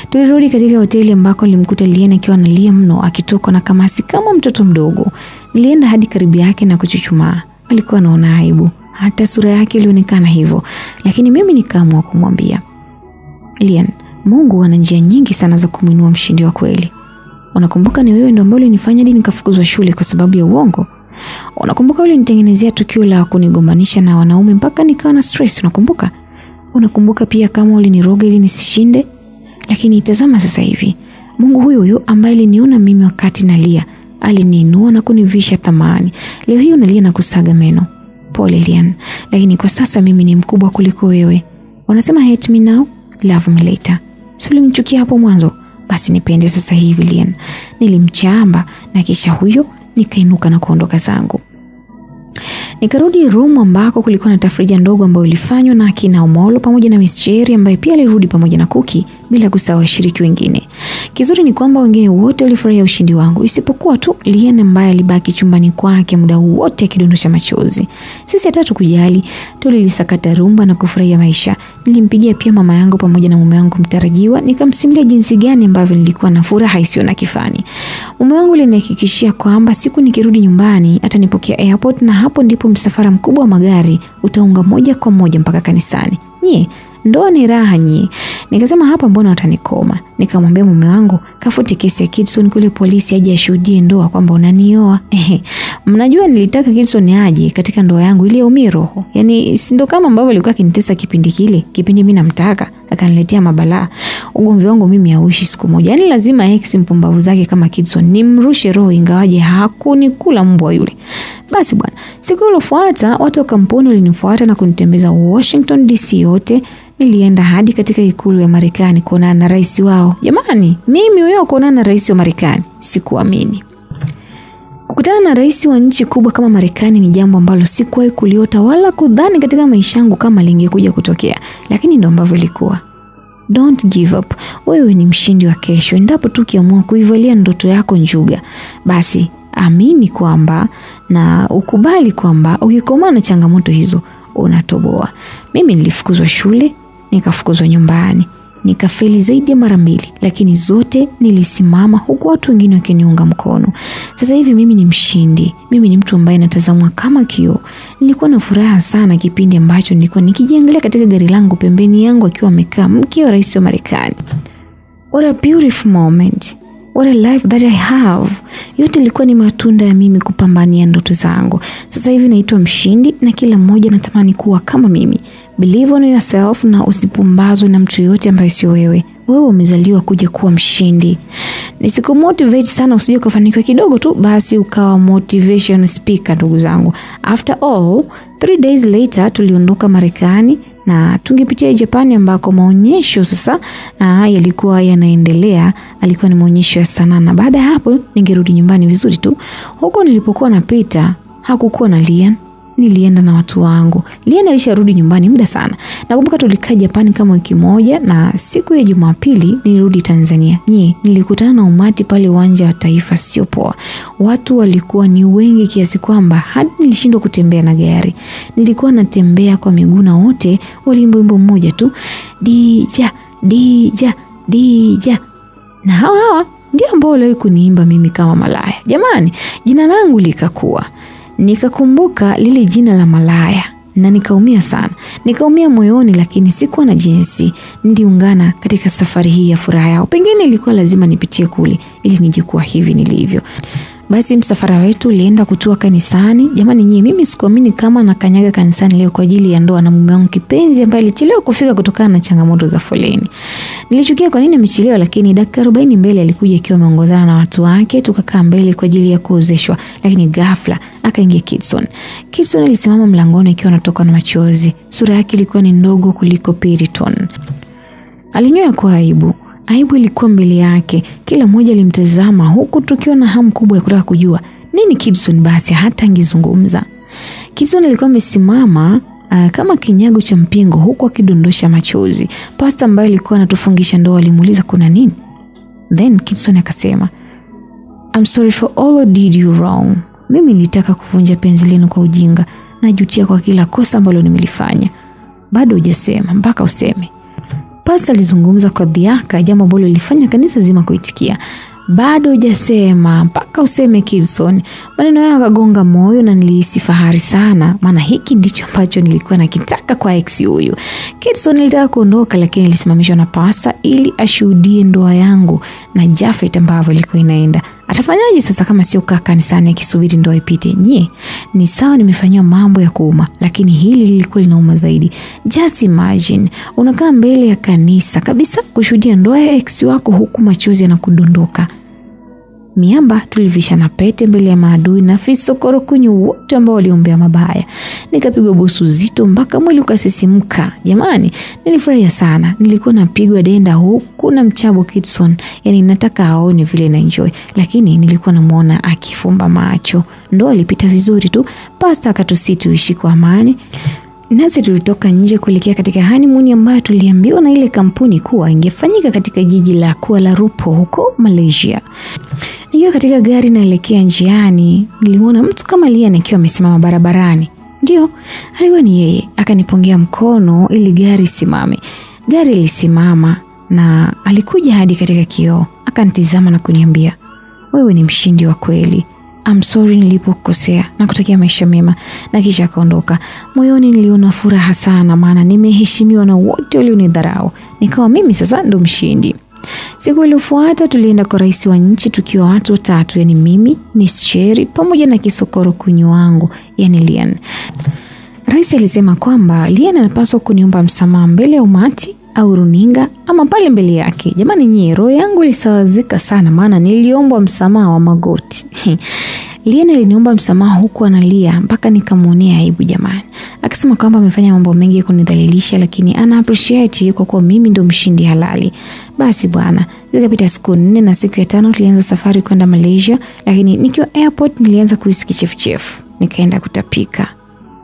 Tulirudi katika hoteli ambako nilimkuta Lian akiwa analia mno, akitoka na kamasi kama mtoto mdogo. Nilienda hadi karibu yake na kuchuchumaa. Alikuwa anaona aibu, hata sura yake ilionekana hivyo, lakini mimi nikaamua kumwambia, Lian, Mungu ana njia nyingi sana za kumuinua mshindi wa kweli. Unakumbuka ni wewe ndio ambaye ulinifanya hadi nikafukuzwa shule kwa sababu ya uongo? Unakumbuka ulinitengenezea tukio la kunigombanisha na wanaume mpaka nikawa na stress, unakumbuka? Unakumbuka pia kama uliniroga ili nisishinde? Lakini itazama sasa hivi, Mungu huyo ambaye aliniona mimi wakati nalia, aliniinua na kunivisha thamani. Leo hii unalia na kusaga meno. Pole Lian, lakini kwa sasa mimi ni mkubwa kuliko wewe. Wanasema hate me now, love me later. Si ulinichukia hapo mwanzo? Basi nipende sasa hivi Lian. Nilimchamba na kisha huyo nikainuka na kuondoka zangu. Nikarudi room ambako kulikuwa na tafrija ndogo ambayo ilifanywa na akina Omolo pamoja na Miss Cherry ambaye pia alirudi pamoja na Cookie, bila kusahau washiriki wengine. Kizuri ni kwamba wengine wote walifurahia ushindi wangu isipokuwa tu Lian ambaye alibaki chumbani kwake muda wote akidondosha machozi. Sisi hata tukujali, tulilisakata rumba na kufurahia maisha. Nilimpigia pia mama yangu pamoja na mume wangu mtarajiwa, nikamsimulia jinsi gani ambavyo nilikuwa na furaha isiyo na kifani. Mume wangu alinihakikishia kwamba siku nikirudi nyumbani atanipokea airport, na hapo ndipo msafara mkubwa wa magari utaunga moja kwa moja mpaka kanisani. Ndoa ni raha . Nikasema hapa mbona koma. Nikamwambia mume wangu kafute kesi ya Kidson kule polisi aje ashuhudie ndoa kwamba unanioa. Mnajua nilitaka Kidson aje katika ndoa yangu ili aumie roho. Yaani si ndo kama ambavyo alikuwa akinitesa kipindi kile. Kipindi mimi namtaka akaniletea mabalaa. Ugomvi wangu mimi hauishi siku moja. Yaani lazima ex mpumbavu zake kama Kidson nimrushe roho ingawaje hakunikula mbwa yule. Basi bwana, siku iliyofuata watu wa kampuni walinifuata na kunitembeza Washington DC yote. Nilienda hadi katika ikulu ya Marekani kuonana na rais wao. Jamani, mimi huyo kuonana na rais wa Marekani, sikuamini. Kukutana na rais wa nchi kubwa kama Marekani ni jambo ambalo sikuwahi kuliota wala kudhani katika maisha yangu kama lingekuja kutokea, lakini ndio ambavyo ilikuwa. Don't give up. Wewe ni mshindi wa kesho. Endapo tu ukiamua kuivalia ndoto yako njuga, basi amini kwamba na ukubali kwamba ukikomaa na changamoto hizo unatoboa. Mimi nilifukuzwa shule, nikafukuzwa nyumbani, nikafeli zaidi ya mara 2, lakini zote nilisimama huku watu wengine wakiniunga mkono. Sasa hivi mimi ni mshindi. Mimi ni mtu ambaye natazamwa kama kioo. Nilikuwa na furaha sana kipindi ambacho nilikuwa nikijiangalia katika gari langu, pembeni yangu akiwa amekaa mke wa rais wa Marekani. What a beautiful moment. What a life that I have. Yote ilikuwa ni matunda ya mimi kupambania ndoto zangu. Sasa hivi naitwa mshindi na kila mmoja anatamani kuwa kama mimi. Believe on yourself na usipumbazwe na mtu yote ambaye sio wewe. Wewe umezaliwa kuja kuwa mshindi. Nisikumotivate sana usije ukafanikiwa kidogo tu basi ukawa motivation speaker ndugu zangu. After all, 3 days later tuliondoka Marekani na tungepitia Japani ambako maonyesho sasa yalikuwa yanaendelea. Alikuwa ni maonyesho ya sanaa na baada ya hapo ningerudi nyumbani vizuri tu. Huko nilipokuwa napita hakukuwa na Lian. Nilienda na watu wangu. Lian alisharudi nyumbani muda sana. Nakumbuka tulikaa Japani kama wiki moja na siku ya Jumapili nilirudi Tanzania. Nilikutana na umati pale uwanja wa Taifa sio poa. Watu walikuwa ni wengi kiasi kwamba hadi nilishindwa kutembea na gari. Nilikuwa natembea kwa miguu na wote waliimba wimbo mmoja tu. Dija, dija, dija. Na hawa ndio ambao waliwahi kuniimba mimi kama malaya. Jamani, jina langu likakuwa. Nikakumbuka lile jina la malaya na nikaumia sana. Nikaumia moyoni lakini sikuwa na jinsi. Niliungana katika safari hii ya furaha yao. Pengine ilikuwa lazima nipitie kule ili nije kuwa hivi nilivyo. Basi msafara wetu ulienda kutua kanisani. Jamani mimi sikuamini kama nakanyaga kanisani leo kwa ajili ya ndoa na mume wangu kipenzi ambaye alichelewa kufika kutokana na changamoto za foleni. Nilichukia kwa nini amechelewa lakini dakika 40 mbele alikuja akiwa ameongozana na watu wake. Tukakaa mbele kwa ajili ya kuozeshwa lakini ghafla akaingia Kidson. Kidson alisimama mlangoni akiwa anatoka na machozi. Sura yake ilikuwa ni ndogo kuliko Piriton. Alinyoa kwa aibu. Aibu ilikuwa mbele yake. Kila mmoja alimtazama huku tukiwa na hamu kubwa ya kutaka kujua nini Kidson basi hata angezungumza. Kidson alikuwa amesimama kama kinyago cha mpingo huku akidondosha machozi. Pastor ambaye alikuwa anatufungisha ndoa alimuuliza kuna nini? Then Kidson akasema, I'm sorry for all I did you wrong. Mimi nilitaka kuvunja penzi lenu kwa ujinga. Najutia kwa kila kosa ambalo nimelifanya. Bado hujasema mpaka useme. Pastor alizungumza kwa dhiaka, jambo ambalo lilifanya kanisa zima kuitikia. Bado hujasema mpaka useme Kidson. Maneno yake yakagonga moyo na nilihisi fahari sana maana hiki ndicho ambacho nilikuwa nakitaka kwa ex huyu. Kidson alitaka kuondoka lakini alisimamishwa na pastor ili ashuhudie ndoa yangu na Jafet ambavyo ilikuwa inaenda. Atafanyaje sasa kama sio kaa kanisani akisubiri ndoa ipite? Ni sawa nimefanywa mambo ya kuuma lakini hili lilikuwa linauma zaidi. Just imagine unakaa mbele ya kanisa kabisa kushuhudia ndoa ya ex wako huku machozi yanakudondoka. Miamba tulivisha na pete mbele ya maadui na fisokoro kunyu wote ambao waliombea mabaya. Nikapigwa busu zito mpaka mwili ukasisimka. Jamani, nilifurahia sana. Nilikuwa napigwa denda huku na mchabo Kidson. Yaani nataka aone vile na enjoy. Lakini nilikuwa namuona akifumba macho. Ndoa ilipita vizuri tu. Pastor akatusii tuishi kwa amani. Nasi tulitoka nje kuelekea katika honeymoon ambayo tuliambiwa na ile kampuni kuwa ingefanyika katika jiji la Kuala Lumpur huko Malaysia. Nikiwa katika gari naelekea njiani, nilimuona mtu kama Lian akiwa amesimama barabarani. Ndio, alikuwa ni yeye. Akanipongea mkono ili gari simame. Gari lisimama na alikuja hadi katika kioo. Akanitazama na kuniambia, "Wewe ni mshindi wa kweli. I'm sorry nilipokosea na kutakia maisha mema." Na kisha akaondoka. Moyoni niliona furaha sana maana nimeheshimiwa na wote walionidharau. Nikawa mimi sasa ndo mshindi. Siku iliyofuata tulienda kwa rais wa nchi tukiwa watu watatu, yani mimi, Miss Cherry pamoja na kisokoro kunyu wangu, yani Lian. Rais alisema kwamba Lian anapaswa kuniomba msamaha mbele ya umati au runinga ama pale mbele yake. Jamani nyie, roho yangu ilisawazika sana maana niliombwa msamaha wa magoti. Lian aliniomba msamaha huku analia mpaka nikamuonea aibu jamani. Akasema kwamba amefanya mambo mengi kunidhalilisha lakini ana appreciate kwa kuwa mimi ndo mshindi halali. Basi bwana, zikapita siku 4 na siku ya 5 tulianza safari kwenda Malaysia, lakini nikiwa airport nilianza kuhisi kichefuchefu. Nikaenda kutapika.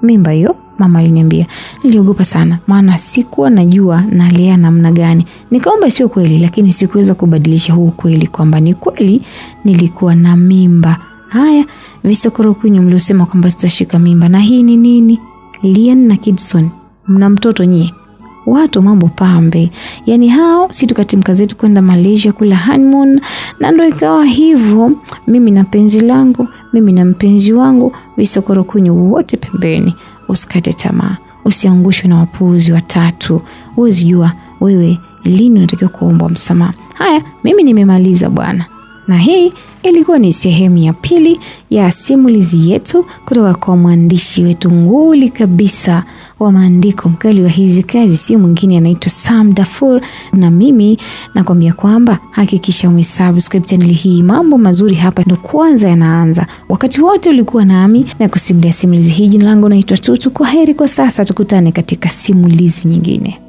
Mimba hiyo, mama aliniambia. Niliogopa sana maana sikuwa najua nalea namna gani. Nikaomba sio kweli, lakini sikuweza kubadilisha huu kweli kwamba ni kweli nilikuwa na mimba. Haya, visokoro kunyu mliosema kwamba sitashika mimba, na hii ni nini? Lian na Kidson, mna mtoto nyie? Watu mambo pambe. Yani hao si tukatimka zetu kwenda Malaysia kula honeymoon, na ndio ikawa hivyo. Mimi na penzi langu, mimi na mpenzi wangu, visokoro kunyu wote pembeni. Usikate tamaa, usiangushwe na wapuuzi watatu. Huwezi jua wewe lini unatakiwa kuomba msamaha. Haya, mimi nimemaliza bwana. Na hii ilikuwa ni sehemu ya pili ya simulizi yetu kutoka kwa mwandishi wetu nguli kabisa wa maandiko, mkali wa hizi kazi, si mwingine anaitwa Sam Dafur. Na mimi nakwambia kwamba hakikisha umesubscribe channel hii. Mambo mazuri hapa ndo kwanza yanaanza. Wakati wote ulikuwa nami na kusimulia simulizi hii. Jina langu naitwa Tutu. Kwaheri kwa sasa, tukutane katika simulizi nyingine.